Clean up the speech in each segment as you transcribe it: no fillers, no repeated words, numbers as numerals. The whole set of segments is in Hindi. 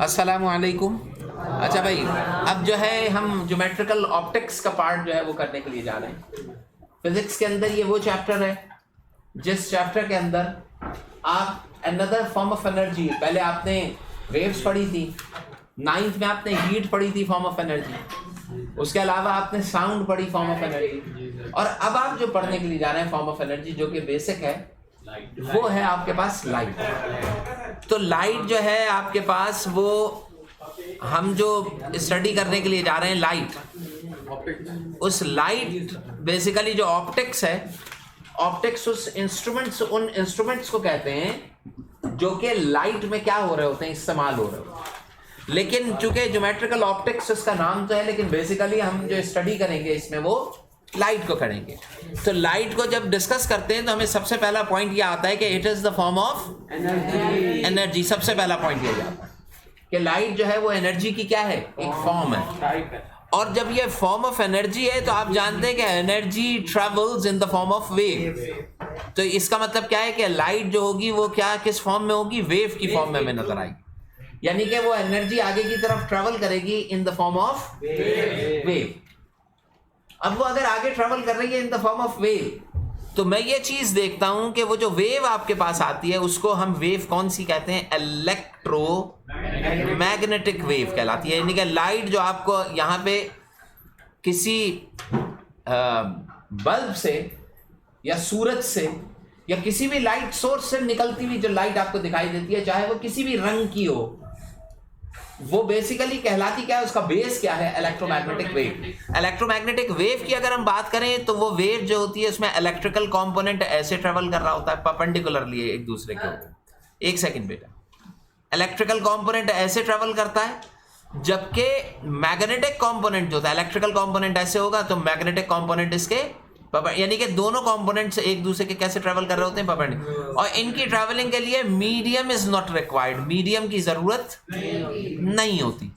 अस्सलामु अलैकुम। अच्छा भाई, अब जो है हम ज्योमेट्रिकल ऑप्टिक्स का पार्ट जो है वो करने के लिए जा रहे हैं। फिजिक्स के अंदर ये वो चैप्टर है जिस चैप्टर के अंदर आप अनदर फॉर्म ऑफ एनर्जी, पहले आपने वेव्स पढ़ी थी, 9th में आपने हीट पढ़ी थी फॉर्म ऑफ एनर्जी, उसके अलावा आपने साउंड पढ़ी फॉर्म ऑफ एनर्जी, और अब आप जो पढ़ने के लिए जा रहे हैं फॉर्म ऑफ एनर्जी जो कि बेसिक है वो है आपके पास लाइट। तो लाइट जो है आपके पास, वो हम जो स्टडी करने के लिए जा रहे हैं लाइट, उस लाइट बेसिकली जो ऑप्टिक्स है, ऑप्टिक्स उस इंस्ट्रूमेंट्स, उन इंस्ट्रूमेंट्स को कहते हैं जो कि लाइट में क्या हो रहे होते हैं, इस्तेमाल हो रहे होते हैं। लेकिन चूंकि ज्योमेट्रिकल ऑप्टिक्स इसका नाम तो है, लेकिन बेसिकली हम जो स्टडी करेंगे इसमें वो लाइट को करेंगे। तो लाइट को जब डिस्कस करते हैं तो हमें सबसे पहला पॉइंट ये आता है कि it is the form of energy. सबसे पहला पॉइंट ये आता है कि लाइट जो है वो एनर्जी की क्या है, एक फॉर्म है। और जब ये फॉर्म ऑफ एनर्जी है तो आप जानते हैं कि energy travels in the form of wave. तो इसका मतलब क्या है कि लाइट जो होगी वो क्या, किस फॉर्म में होगी, वेव की फॉर्म में हमें नजर आएगी। यानी कि वो एनर्जी आगे की तरफ ट्रेवल करेगी in the form of wave. अब वो अगर आगे ट्रेवल कर रही है in the form of wave, तो मैं ये चीज देखता हूं कि वो जो वेव आपके पास आती है उसको हम वेव कौन सी कहते हैं, इलेक्ट्रो मैग्नेटिक वेव कहलाती है। यानी कि लाइट जो आपको यहाँ पे किसी बल्ब से या सूरज से या किसी भी लाइट सोर्स से निकलती हुई जो लाइट आपको दिखाई देती है, चाहे वो किसी भी रंग की हो, वो बेसिकली कहलाती क्या है, उसका बेस क्या है, इलेक्ट्रोमैग्नेटिक वेव। इलेक्ट्रोमैग्नेटिक वेव की अगर हम बात करें तो वो वेव जो होती है उसमें इलेक्ट्रिकल कंपोनेंट ऐसे ट्रेवल कर रहा होता है परपेंडिकुलरली एक दूसरे के ऊपर। एक सेकंड बेटा, इलेक्ट्रिकल कंपोनेंट ऐसे ट्रेवल करता है, जबकि मैग्नेटिक कंपोनेंट जो था, इलेक्ट्रिकल कंपोनेंट ऐसे होगा तो मैग्नेटिक कंपोनेंट इसके, यानी कि दोनों कंपोनेंट्स एक दूसरे के कैसे ट्रेवल कर रहे होते हैं, परपेंडिकुलर। और इनकी ट्रैवलिंग के लिए medium is not required, medium की जरूरत नहीं होती।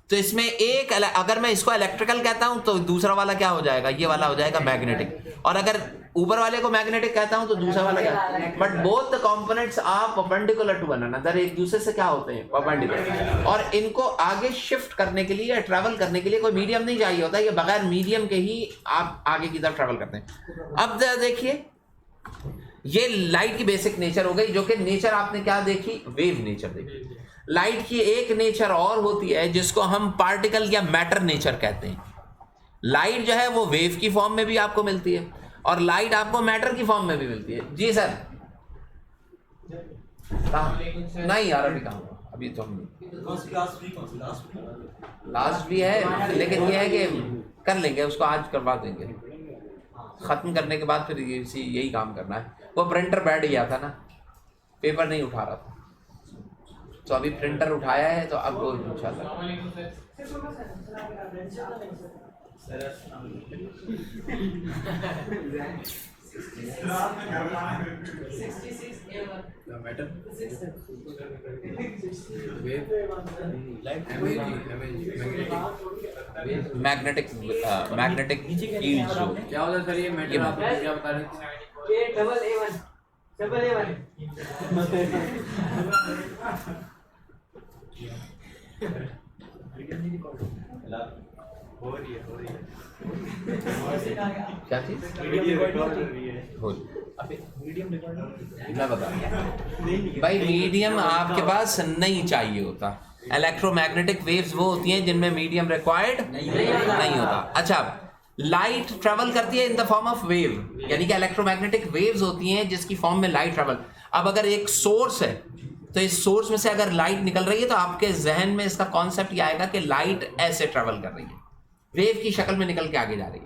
तो इसमें एक, अगर मैं इसको इलेक्ट्रिकल कहता हूं तो दूसरा वाला क्या हो जाएगा, ये वाला हो जाएगा मैग्नेटिक। और अगर ऊपर वाले को मैग्नेटिक कहता हूं तो दूसरा वाला क्या, but both the components are perpendicular to one another, एक दूसरे से क्या होते हैं, परपेंडिकुलर। और इनको आगे शिफ्ट करने के लिए या ट्रैवल करने के लिए कोई मीडियम नहीं चाहिए होता, ये बगैर मीडियम के ही आप आगे की तरफ ट्रैवल करते हैं। अब देखिए, ये लाइट की बेसिक नेचर हो गई, जो कि नेचर आपने क्या देखी, वेव नेचर देखी। लाइट की एक नेचर और होती है जिसको हम पार्टिकल या मैटर नेचर कहते हैं। लाइट जो है वो वेव की फॉर्म में भी आपको मिलती है और लाइट आपको मैटर की फॉर्म में भी मिलती है। जी सर, नहीं यार अभी कहाँ, अभी तो हम लास्ट भी है, लेकिन ये है कि कर लेंगे उसको, आज करवा देंगे, खत्म करने के बाद फिर यही काम करना है। वो प्रिंटर बैठ गया था ना, पेपर नहीं उठा रहा था, तो अभी प्रिंटर उठाया है, तो अब वो इंशाल्लाह। मैग्नेटिक फील्ड जो क्या होता है सर, ये मैटर आप क्या बता रहे हैं, ये डबल A1 क्या चीज मैं बता भाई, मीडियम आपके पास नहीं चाहिए होता। इलेक्ट्रोमैग्नेटिक वेव्स वो होती हैं जिनमें मीडियम रिक्वायर्ड नहीं होता। अच्छा, लाइट ट्रेवल करती है in the form of wave, यानी कि इलेक्ट्रोमैग्नेटिक वेव्स होती हैं जिसकी फॉर्म में लाइट ट्रेवल। अब अगर एक सोर्स है तो इस सोर्स में से अगर लाइट निकल रही है तो आपके जहन में इसका कॉन्सेप्ट ये आएगा कि लाइट ऐसे ट्रेवल कर रही है, वेव की शक्ल में निकल के आगे जा रही है।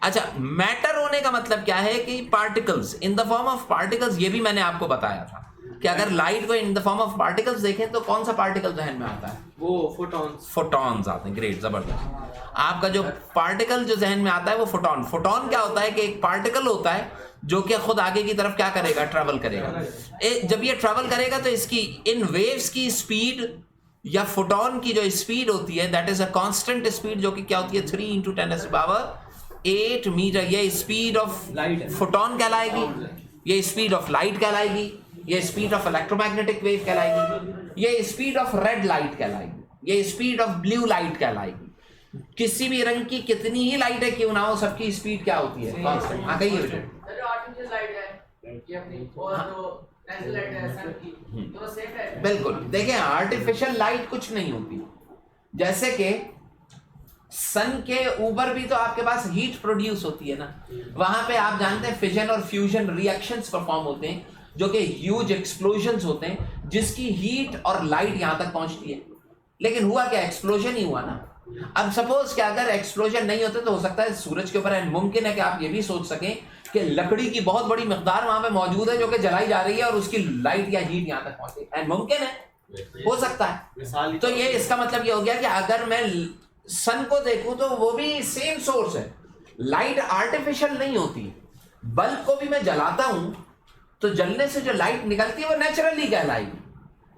अच्छा, मैटर होने का मतलब क्या है कि particles in the form of particles, ये भी मैंने आपको बताया था कि अगर लाइट को in the form of particles देखें तो कौन सा पार्टिकल जहन में आता है, वो फोटॉन्स आते हैं। ग्रेट, जबरदस्त। आपका जो पार्टिकल जो जहन में आता है वो फोटॉन। फोटॉन क्या होता है कि एक पार्टिकल होता है जो कि खुद आगे की तरफ क्या करेगा, ट्रैवल करेगा। जब ये ट्रैवल करेगा तो इसकी इन वेव्स की स्पीड या फोटॉन की जो स्पीड होती है that is a constant speed, जो कि क्या होती है 3 × 10⁸ मीटर। ये स्पीड ऑफ लाइट फोटॉन कहलाएगी, ये स्पीड ऑफ लाइट कहलाएगी। ये स्पीड ऑफ इलेक्ट्रोमैग्नेटिक वेव कहलाएगी, ये स्पीड ऑफ रेड लाइट कहलाएगी, ये स्पीड ऑफ ब्लू लाइट कहलाएगी। किसी भी रंग की कितनी ही लाइटें क्यों ना हो, सबकी स्पीड क्या होती है? कांस्टेंट। हाँ कहिए बेटे। बिल्कुल, देखें आर्टिफिशियल लाइट कुछ नहीं होती। जैसे कि सन के ऊपर भी तो आपके पास हीट प्रोड्यूस होती है ना, वहां पे आप जानते हैं फिजन और फ्यूजन रिएक्शंस परफॉर्म होते हैं, जो कि ह्यूज एक्सप्लोजन्स होते हैं, जिसकी हीट और लाइट यहां तक पहुंचती है। लेकिन हुआ क्या? एक्सप्लोजन ही हुआ ना। अब सपोज कि अगर एक्सप्लोजन नहीं होते तो हो सकता है सूरज के ऊपर, एंड मुमकिन है कि आप ये भी सोच सकें कि लकड़ी की बहुत बड़ी मिकदार वहां पे मौजूद है जो कि जलाई जा रही है और उसकी लाइट या हीट यहां तक पहुंचे, एंड मुमकिन है, हो सकता है। तो ये इसका मतलब ये हो गया कि अगर मैं सन को देखूं तो वो भी सेम सोर्स है, लाइट आर्टिफिशियल नहीं होती। बल्ब को भी मैं जलाता हूं तो जलने से जो लाइट निकलती है वो नेचुरली कहलाएगी,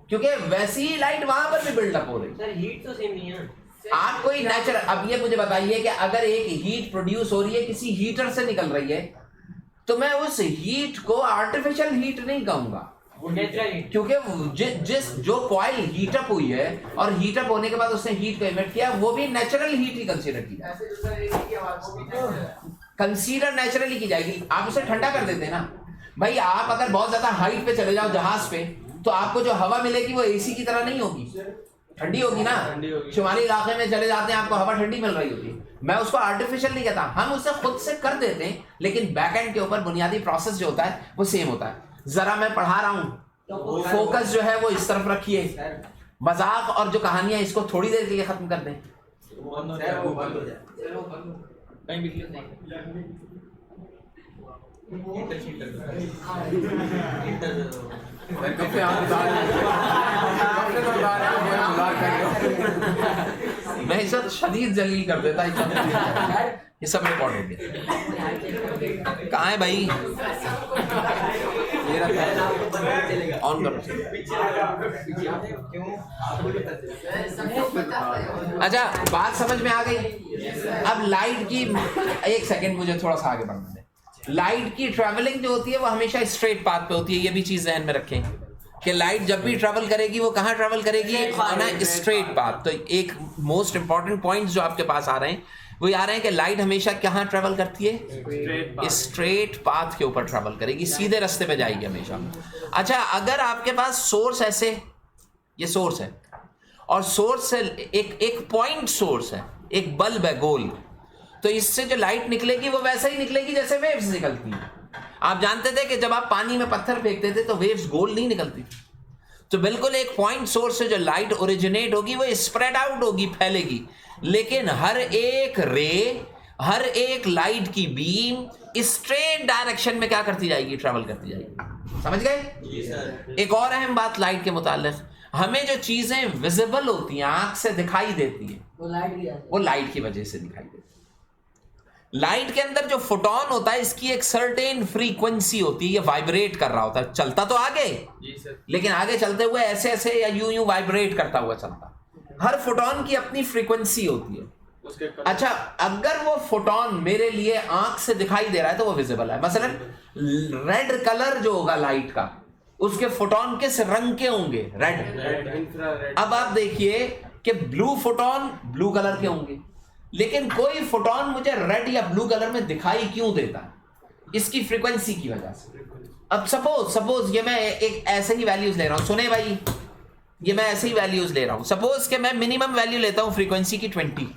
क्योंकि वैसी ही लाइट वहां पर भी बिल्डअप हो रही है। हीट तो सेम नहीं है। आप कोई नेचुरल, अब ये मुझे बताइए कि अगर एक हीट प्रोड्यूस हो रही है किसी हीटर से निकल रही है, तो मैं उस हीट को आर्टिफिशियल हीट नहीं कहूंगा, क्योंकि जो कॉइल हीटअप हुई है और हीटअप होने के बाद उसने हीट को इमिट किया, वो भी नेचुरल हीट ही कंसीडर की जाएगी, कंसीडर नेचुरली की जाएगी। आप उसे ठंडा कर देते हैं ना भाई। आप अगर बहुत ज्यादा हाइट पे चले जाओ जहाज पे, तो आपको जो हवा मिलेगी वो एसी की तरह नहीं होगी, ठंडी होगी ना। शुमाली इलाके में चले जाते हैं, आपको हवा ठंडी मिल रही होती है। मैं उसको आर्टिफिशियल नहीं कहता, हम उसे खुद से कर देते हैं, लेकिन बैकएंड के ऊपर बुनियादी प्रोसेस जो होता है वो सेम होता है। जरा मैं पढ़ा रहा हूं, फोकस जो है वो इस तरफ रखिए। मजाक और जो कहानियां इसको थोड़ी देर के लिए खत्म कर दें। मैं इस वक्त शदीद जलील कर देता, ये सब रिकॉर्ड हो गया। कहाँ है भाई? ऑन करो। अच्छा, बात समझ में आ गई। अब लाइट की, एक सेकंड मुझे थोड़ा सा आगे बढ़ना है। लाइट की ट्रैवलिंग जो होती है वो हमेशा स्ट्रेट पाथ पे होती है, ये भी चीज ध्यान में रखें कि लाइट जब भी ट्रैवल करेगी वो कहाँ ट्रैवल करेगी? On a straight path. तो एक मोस्ट इंपॉर्टेंट पॉइंट्स जो आपके पास आ रहे हैं वो आ रहे हैं कि लाइट हमेशा कहाँ ट्रैवल करती है? स्ट्रेट पाथ के ऊपर ट्रैवल करेगी, सीधे रास्ते पे जाएगी हमेशा। अच्छा, अगर आपके पास सोर्स ऐसे, ये सोर्स है और सोर्स से एक पॉइंट सोर्स है, एक बल्ब है गोल, तो इससे जो लाइट निकलेगी वो वैसे ही निकलेगी जैसे वेव्स निकलती हैं। आप जानते थे कि जब आप पानी में पत्थर फेंकते थे तो वेव्स गोल नहीं निकलती, तो बिल्कुल एक पॉइंट सोर्स से जो लाइट ओरिजिनेट होगी वो स्प्रेड आउट होगी, फैलेगी। लेकिन हर एक रे, हर एक लाइट की बीम स्ट्रेट डायरेक्शन में क्या करती जाएगी? ट्रैवल करती जाएगी। समझ गए? जी सर। एक और अहम बात लाइट के मुताल्लिक, हमें जो चीजें विजिबल होती हैं, आंख से दिखाई देती है, वो लाइट की वजह से दिखाई देती है। लाइट के अंदर जो फोटोन होता है इसकी एक सर्टेन फ्रीक्वेंसी होती है, ये वाइब्रेट कर रहा होता है, चलता तो आगे, लेकिन आगे चलते हुए ऐसे ऐसे या यूं वाइब्रेट करता हुआ चलता। हर फोटोन की अपनी फ्रीक्वेंसी होती है। अच्छा, अगर वो फोटोन मेरे लिए आंख से दिखाई दे रहा है तो वो विजिबल है। मसलन रेड कलर जो होगा लाइट का, उसके फोटोन किस रंग के होंगे? रेड। अब आप देखिए कि ब्लू फोटोन ब्लू कलर के होंगे, लेकिन कोई फोटोन मुझे रेड या ब्लू कलर में दिखाई क्यों देता है? इसकी फ्रीक्वेंसी की वजह से। अब सपोज ये मैं एक ऐसे ही वैल्यूज ले रहा हूं, सुने भाई, ये मैं ऐसे ही वैल्यूज ले रहा हूं। सपोज कि मैं मिनिमम वैल्यू लेता हूं फ्रीक्वेंसी की 20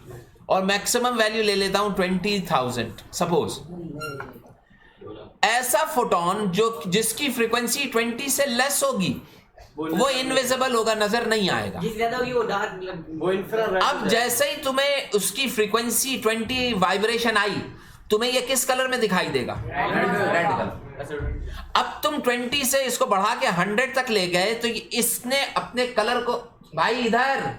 और मैक्सिमम वैल्यू ले लेता हूं 20,000। सपोज ऐसा फोटोन जो जिसकी फ्रीक्वेंसी 20 से लेस होगी वो इनविजिबल होगा, नजर नहीं आएगा। अब जैसे ही तुम्हें उसकी फ्रीक्वेंसी 20 वाइब्रेशन आई, तुम्हें ये किस कलर में दिखाई देगा? Red colour. अब तुम 20 से इसको बढ़ा के 100 तक ले गए तो इसने अपने कलर को, भाई इधर,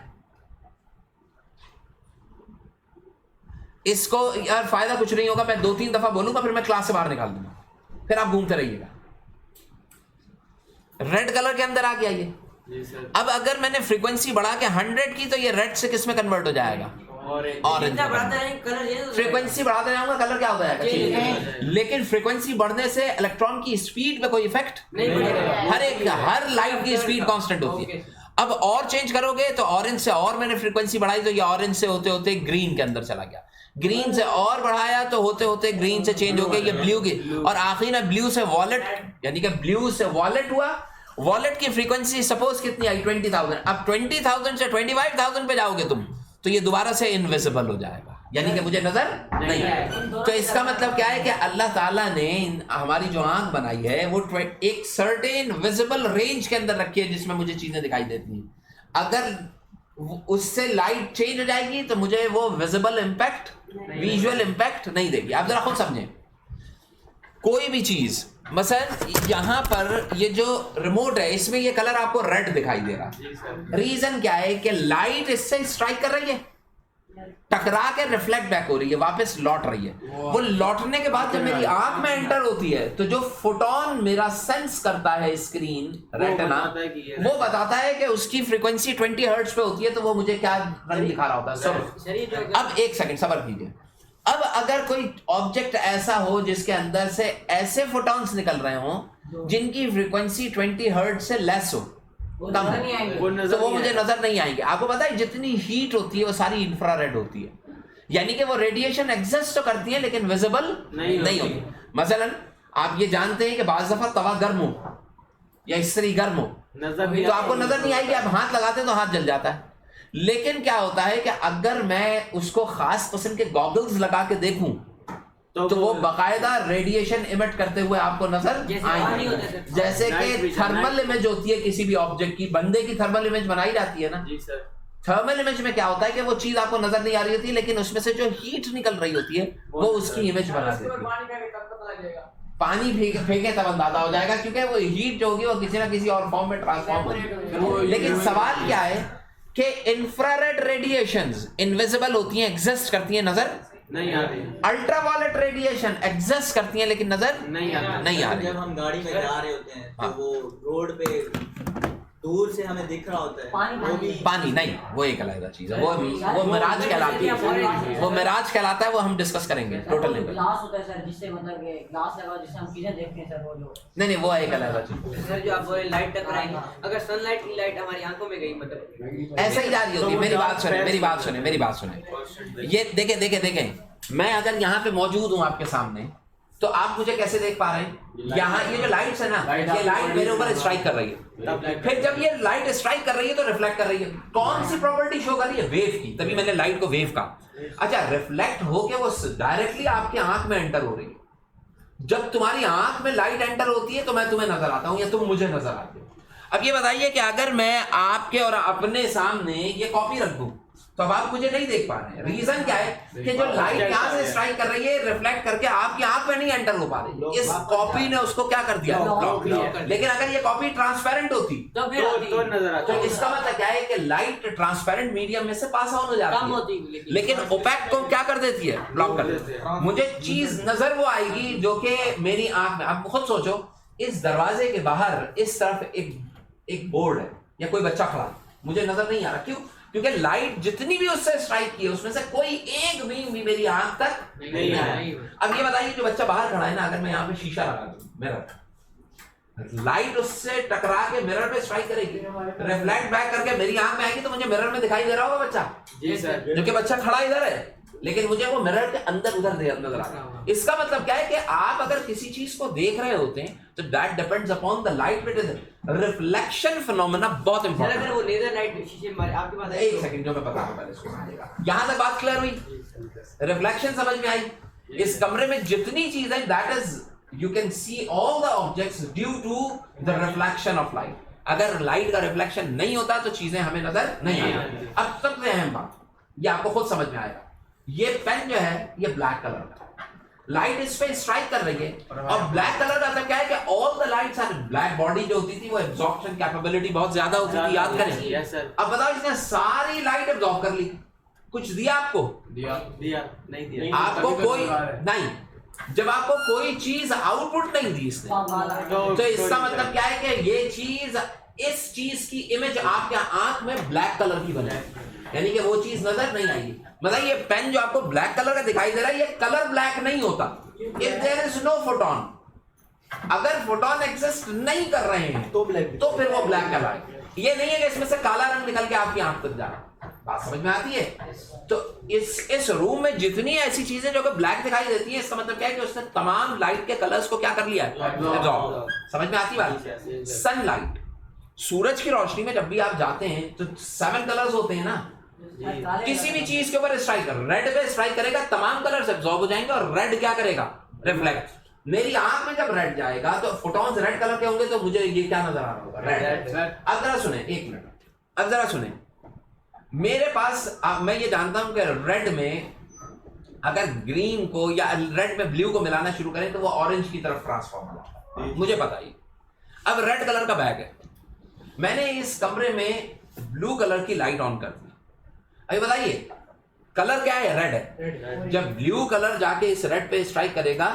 इसको यार फायदा कुछ नहीं होगा, मैं 2-3 दफा बोलूंगा फिर मैं क्लास से बाहर निकाल दूंगा, फिर आप घूमते रहिएगा। रेड कलर के अंदर आ गया ये। अब अगर मैंने फ्रीक्वेंसी बढ़ा के 100 की तो ये रेड से किस में कन्वर्ट हो जाएगा? ऑरेंज। फ्रीक्वेंसी बढ़ाते जाऊंगा कलर क्या होता है, लेकिन फ्रीक्वेंसी बढ़ने से इलेक्ट्रॉन की स्पीड पे कोई इफेक्ट नहीं, हर लाइट की स्पीड कांस्टेंट होती है। अब और चेंज करोगे तो ऑरेंज से और मैंने फ्रीक्वेंसी बढ़ाई तो ये ऑरेंज से होते होते ग्रीन के अंदर चला गया, ग्रीन से और बढ़ाया तो होते होते ग्रीन से चेंज हो गया ये ब्लू की, और आखिर में ब्लू से वॉलेट, यानी कि ब्लू से वॉलेट हुआ। वॉलेट की फ्रीक्वेंसी सपोज कितनी आई 20,000, अब 20,000 से 25,000 पे जाओगे तुम तो ये दोबारा से इनविजिबल हो जाएगा, यानी कि मुझे नजर नहीं है। तो इसका मतलब क्या है कि अल्लाह ताला ने हमारी जो आंख बनाई है वो एक सर्टेन विजिबल रेंज के अंदर रखी है जिसमें मुझे चीजें दिखाई देती हैं। अगर उससे लाइट चेंज हो जाएगी तो मुझे वो विजिबल इंपैक्ट, विजुअल इंपैक्ट नहीं देगी। आप जरा खुद समझें, कोई भी चीज मसलन यहां पर ये जो रिमोट है इसमें ये कलर आपको रेड दिखाई दे रहा है, रीजन क्या है कि लाइट इससे स्ट्राइक कर रही है, टकरा के रिफ्लेक्ट बैक हो रही है, वापस लौट रही है। वो लौटने के बाद जब मेरी आंख में एंटर होती है तो जो फोटोन मेरा सेंस करता है स्क्रीन रेटिना, वो बताता है कि उसकी फ्रीक्वेंसी 20 हर्ट्ज पे होती है, तो वो मुझे क्या रंग दिखा रहा होता है। अब एक सेकंड सब्र कीजिए। अब अगर कोई ऑब्जेक्ट ऐसा हो जिसके अंदर से ऐसे फोटॉन्स निकल रहे हो जिनकी फ्रीक्वेंसी 20 हर्ट्ज से लेस हो, कम हो, तो वो मुझे नजर नहीं आएंगे। आपको पता है जितनी हीट होती है वो सारी इंफ्रारेड होती है, यानी कि वो रेडिएशन एग्जिस्ट तो करती है लेकिन विजिबल नहीं होती। मसलन आप ये जानते हैं कि बाज़ दफा तवा गर्म हो या इस्त्री गर्म हो तो आपको नजर नहीं आएगी, आप हाथ लगाते हैं तो हाथ जल जाता है। लेकिन क्या होता है कि अगर मैं उसको खास किस्म के गॉगल्स लगा के देखूं तो वो बाकायदा रेडिएशन इमिट करते हुए आपको नजर आएंगे। जैसे कि थर्मल इमेज होती है किसी भी ऑब्जेक्ट की, बंदे की थर्मल इमेज बनाई जाती है ना जी सर। थर्मल इमेज में क्या होता है कि वो चीज आपको नजर नहीं आ रही होती है लेकिन उसमें से जो हीट निकल रही होती है वो उसकी इमेज बना देती है। पानी फेंके तब अंदाजा हो जाएगा क्योंकि वो हीट जो होगी वो किसी ना किसी और फॉर्म में ट्रांसफॉर्म होगी। लेकिन सवाल क्या है कि इंफ्रारेड रेडिएशंस इनविजिबल होती हैं, एग्जिस्ट करती हैं, नजर नहीं आ रही। अल्ट्रावायलेट रेडिएशन एग्जिस्ट करती हैं लेकिन नजर नहीं आ रही। जब हम गाड़ी में जा रहे होते हैं तो वो रोड पे दूर से हमें दिख रहा होता है, वो भी पानी नहीं, वो एक अलग चीज है, वो मिराज कहलाती है, वो मिराज कहलाता है, वो हम डिस्कस करेंगे टोटल लेवल। ग्लास होता है सर जिससे मतलब कि ग्लास लगा जिससे हम चीजें देखते हैं सर, वो जो नहीं वो एक अलग चीज सर। जो आप बोले लाइट टकराएंगे, अगर सनलाइट की लाइट हमारी आंखों में गई मतलब ऐसा ही जा रही होती है। मेरी बात सुने। ये देखें मैं अगर यहाँ पे मौजूद हूँ आपके सामने तो आप मुझे कैसे देख पा रहे हैं? यहाँ ये जो लाइट्स है ना, ये लाइट मेरे ऊपर स्ट्राइक कर रही है, फिर जब ये लाइट स्ट्राइक कर रही है तो रिफ्लेक्ट कर रही है। कौन सी प्रॉपर्टी शो कर रही है? वेव की, तभी मैंने लाइट को वेव कहा। अच्छा, रिफ्लेक्ट होके वो डायरेक्टली आपकी आंख में एंटर हो रही है। जब तुम्हारी आंख में लाइट एंटर होती है तो मैं तुम्हें नजर आता हूं या तुम मुझे नजर आते हो। अब ये बताइए कि अगर मैं आपके और अपने सामने ये कॉपी रख दूं तो अब आप मुझे नहीं देख पा रहे हैं। रीजन क्या है कि जो लाइट यहाँ से स्ट्राइक कर रही है रिफ्लेक्ट करके आपकी आंख में नहीं एंटर हो पा रही। इस कॉपी ने उसको क्या कर दिया? ब्लॉक किया। लेकिन अगर ये कॉपी ट्रांसपेरेंट होती तो नजर आता। तो इसका मतलब क्या है कि लाइट ट्रांसपेरेंट मीडियम में से पास ऑन हो जाती है, लेकिन ओपेक को क्या कर देती है? ब्लॉक कर देती है। मुझे चीज नजर वो आएगी जो कि मेरी आंख में। आप खुद सोचो, इस दरवाजे के बाहर इस तरफ एक बोर्ड है या कोई बच्चा खड़ा, मुझे नजर नहीं आ रहा। क्यों? क्योंकि लाइट जितनी भी उससे स्ट्राइक की है उसमें से कोई एक बीम भी मेरी आंख तक नहीं है। अब ये बताइए जो बच्चा बाहर खड़ा है ना, अगर मैं यहाँ पे शीशा लगा दूं, मिरर, लाइट उससे टकरा के मिरर पे स्ट्राइक करेगी, रिफ्लेक्ट बैक करके मेरी आंख में आएगी तो मुझे मिरर में दिखाई दे रहा होगा बच्चा। जी सर। जो कि बच्चा खड़ा इधर है लेकिन मुझे वो मिरर के अंदर उधर नजर आ रहा है। इसका मतलब क्या है कि आप अगर किसी चीज को देख रहे होते हैं तो that depends upon the light it is reflection phenomena. बहुत इंपॉर्टेंट। अगर वो लेजर लाइट शीशे में आपके पास एक सेकंड जो मैं बता रहा हूं पहले इसको समझिएगा। यहां तक बात क्लियर हुई? रिफ्लेक्शन समझ में आई? इस कमरे में जितनी चीजें that is you can see all the objects due to the reflection of light. अगर लाइट का रिफ्लेक्शन नहीं होता तो चीजें हमें नजर नहीं आती। अब सबसे अहम बात ये आपको खुद समझ में आएगा। ये पेन जो है ये ब्लैक कलर का, लाइट इस पे स्ट्राइक कर रही है और ब्लैक कलर का मतलब क्या है कि all the lights are black. Body जो होती थी वो एब्जॉर्प्शन कैपेबिलिटी बहुत ज्यादा होती थी, याद करें। अब बताओ इसने सारी लाइट एब्जॉर्ब कर ली, कुछ दिया आपको? दिया नहीं दिया आपको कोई नहीं। जब आपको कोई चीज आउटपुट नहीं दी इसने तो इसका मतलब क्या है कि ये चीज, इस चीज की इमेज आपके आंख में ब्लैक कलर की बने। यानी कि वो चीज नजर नहीं आएगी। मतलब ये पेन जो आपको ब्लैक कलर का दिखाई दे रहा है, ये कलर ब्लैक नहीं होता। If there is no photon, अगर फोटोन एग्जिस्ट नहीं कर रहे हैं तो फिर वो ब्लैक कलर है। ये नहीं है कि इसमें से काला रंग निकल के आपकी आंख तक जा रहा है। बात समझ में आती है? तो इस रूम में जितनी ऐसी चीजें जो कि ब्लैक दिखाई देती हैं, इसका मतलब क्या है कि उसने तमाम लाइट के कलर्स को क्या कर लिया है, एब्जॉर्ब। समझ में आती बात? सनलाइट, सूरज की रोशनी में जब भी आप जाते हैं तो 7 कलर्स होते हैं ना। किसी भी चीज के ऊपर स्ट्राइक कर, रेड पे स्ट्राइक करेगा, तमाम कलर्स एब्जॉर्ब हो जाएंगे और रेड क्या करेगा, रिफ्लेक्ट। मेरी आंख में जब रेड जाएगा तो फोटॉन्स रेड कलर के होंगे, तो मुझे ये क्या नजर आ रहा होगा, रेड। अब जरा सुने, एक मिनट, अब जरा सुने, मेरे पास मैं ये जानता हूं कि रेड में अगर ग्रीन को या रेड में ब्लू को मिलाना शुरू करें तो वो ऑरेंज की तरफ ट्रांसफॉर्म होगा, मुझे पता ही। अब रेड कलर का बैग है, मैंने इस कमरे में ब्लू कलर की लाइट ऑन कर दी। अभी बताइए कलर क्या है, रेड है। जब ब्लू कलर जाके इस रेड पे स्ट्राइक करेगा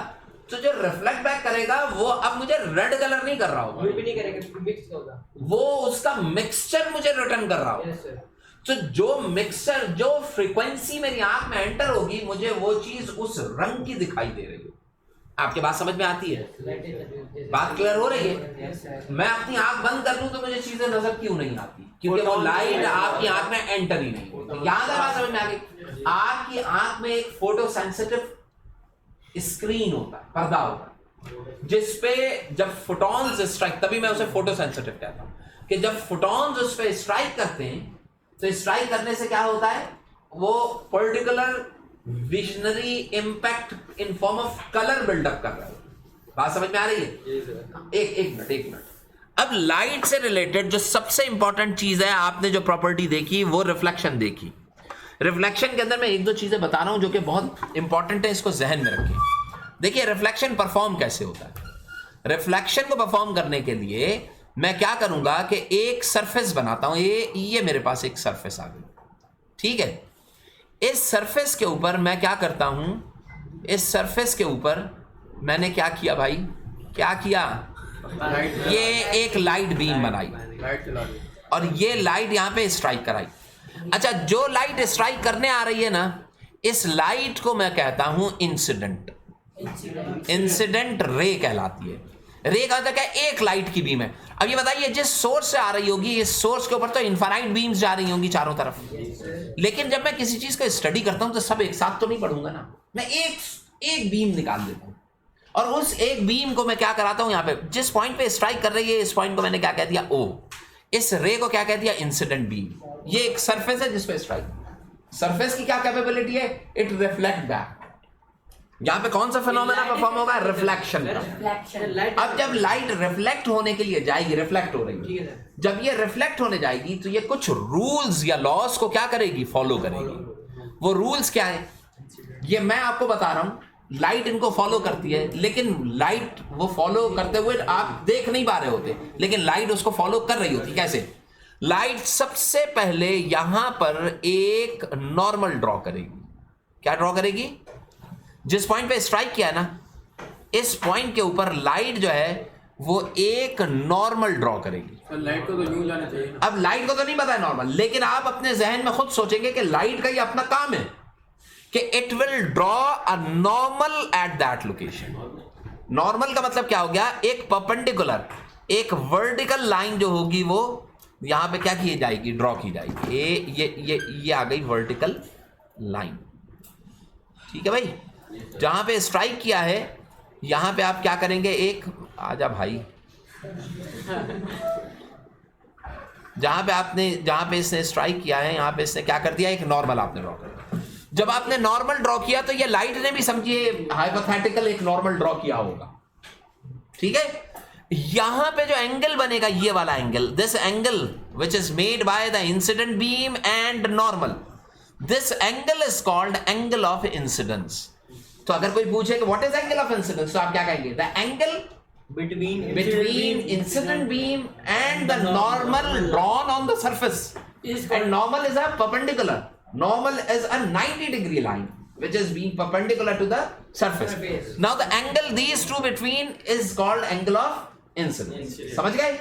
तो जो रिफ्लेक्ट बैक करेगा वो अब मुझे रेड कलर नहीं कर रहा होगा, ब्लू भी नहीं करेगा, मिक्स होगा, वो उसका मिक्सचर मुझे रिटर्न कर रहा होगा। तो जो मिक्सचर, जो फ्रीक्वेंसी मेरी आंख में एंटर होगी, मुझे वो चीज उस रंग की दिखाई दे रही है। आपके बात समझ में आती है? बात क्लियर हो रही है? मैं अपनी आंख बंद कर लूं तो मुझे चीजें नजर क्यों नहीं आती, क्योंकि वो लाइट आपकी आंख में एंटर ही नहीं होती। याद है, बात समझ में आ गई? आपकी आंख में एक फोटो सेंसिटिव स्क्रीन होता है, पर्दा होता है, जिसपे जब फोटॉन्स स्ट्राइक, तभी मैं उसे फोटो सेंसिटिव कहता हूं, कि जब फोटॉन्स उस पे स्ट्राइक करते हैं तो स्ट्राइक करने से क्या होता है, वो particular visionary impact in form of colour build up कर रहा है। बात समझ में आ रही है? एक मिनट। अब लाइट से रिलेटेड जो सबसे इंपॉर्टेंट चीज है, आपने जो प्रॉपर्टी देखी वो रिफ्लेक्शन देखी। रिफ्लेक्शन के अंदर मैं एक दो चीजें बता रहा हूं जो कि बहुत इंपॉर्टेंट है, इसको जहन में रखिए। देखिए रिफ्लेक्शन परफॉर्म कैसे होता है। रिफ्लेक्शन को परफॉर्म करने के लिए मैं क्या करूंगा कि एक सरफेस बनाता हूं। ये मेरे पास एक सरफेस आ गई, ठीक है। इस सरफेस के ऊपर मैं क्या करता हूं, इस सरफेस के ऊपर मैंने क्या किया भाई, क्या किया, ये एक लाइट बीम बनाई और ये लाइट यहां पे स्ट्राइक कराई। अच्छा, जो लाइट स्ट्राइक करने आ रही है ना, इस लाइट को मैं कहता हूं इंसिडेंट रे कहलाती है। रे का मतलब क्या, एक लाइट की बीम है। अब ये बताइए, जिस सोर्स से आ रही होगी, इस सोर्स के ऊपर तो इनफाइनाइट बीम्स जा रही होंगी चारों तरफ, लेकिन जब मैं किसी चीज को स्टडी करता हूं तो सब एक साथ तो नहीं पढ़ूंगा ना, मैं एक बीम निकाल देता हूं और उस एक बीम को मैं क्या कराता हूं, यहां पे जिस पॉइंट पे स्ट्राइक कर रही है, इस पॉइंट को मैंने क्या कह दिया, ओ। इस रे को क्या कह दिया, इंसिडेंट बीम। ये एक सरफेस है जिसपे स्ट्राइक, सरफेस की क्या कैपेबिलिटी है, इट रिफ्लेक्ट बैक। यहां पे कौन सा फिनोमेना परफॉर्म होगा, रिफ्लेक्शन का। अब जब लाइट रिफ्लेक्ट होने के लिए जाएगी, रिफ्लेक्ट हो रही है, जब ये रिफ्लेक्ट होने जाएगी तो ये कुछ रूल्स या लॉस को क्या करेगी, फॉलो करेगी। वो रूल्स क्या है, ये मैं आपको बता रहा हूं। लाइट इनको फॉलो करती है, लेकिन लाइट वो फॉलो करते हुए आप देख नहीं पा रहे होते, लेकिन लाइट उसको फॉलो कर रही होती। कैसे? लाइट सबसे पहले यहां पर एक नॉर्मल ड्रॉ करेगी। क्या ड्रॉ करेगी? जिस पॉइंट पे स्ट्राइक किया ना, इस पॉइंट के ऊपर लाइट जो है वो एक नॉर्मल ड्रॉ करेगी। तो लाइट को तो यूं जाना चाहिए। अब लाइट को तो नहीं पता है नॉर्मल, लेकिन आप अपने जहन में खुद सोचेंगे कि लाइट का ये अपना काम है कि it will draw a normal at that location. Normal का मतलब क्या हो गया, एक परपेंडिकुलर, एक वर्टिकल लाइन जो होगी वो यहां पे क्या की जाएगी, ड्रॉ की जाएगी। ये आ गई वर्टिकल लाइन, ठीक है भाई। जहां पे स्ट्राइक किया है यहां पे आप क्या करेंगे, एक आजा भाई, जहां पे इसने स्ट्राइक किया है, यहां पे इसने क्या कर दिया, एक नॉर्मल आपने ड्रॉ कर दिया। जब आपने नॉर्मल ड्रॉ किया तो ये लाइट ने भी समझिए हाइपोथेटिकल एक नॉर्मल ड्रॉ किया होगा, ठीक है। यहां पे जो एंगल बनेगा, ये वाला angle, this angle which is made by the incident beam and normal, this angle is called angle of incidence. तो अगर कोई पूछे कि what is angle of incidence, तो आप क्या कहेंगे, the angle between incident beam and the normal drawn on the surface, and normal is a perpendicular, normal is a 90-degree line which is being perpendicular to the surface. Now the angle these two between is called angle of incidence. समझ गए?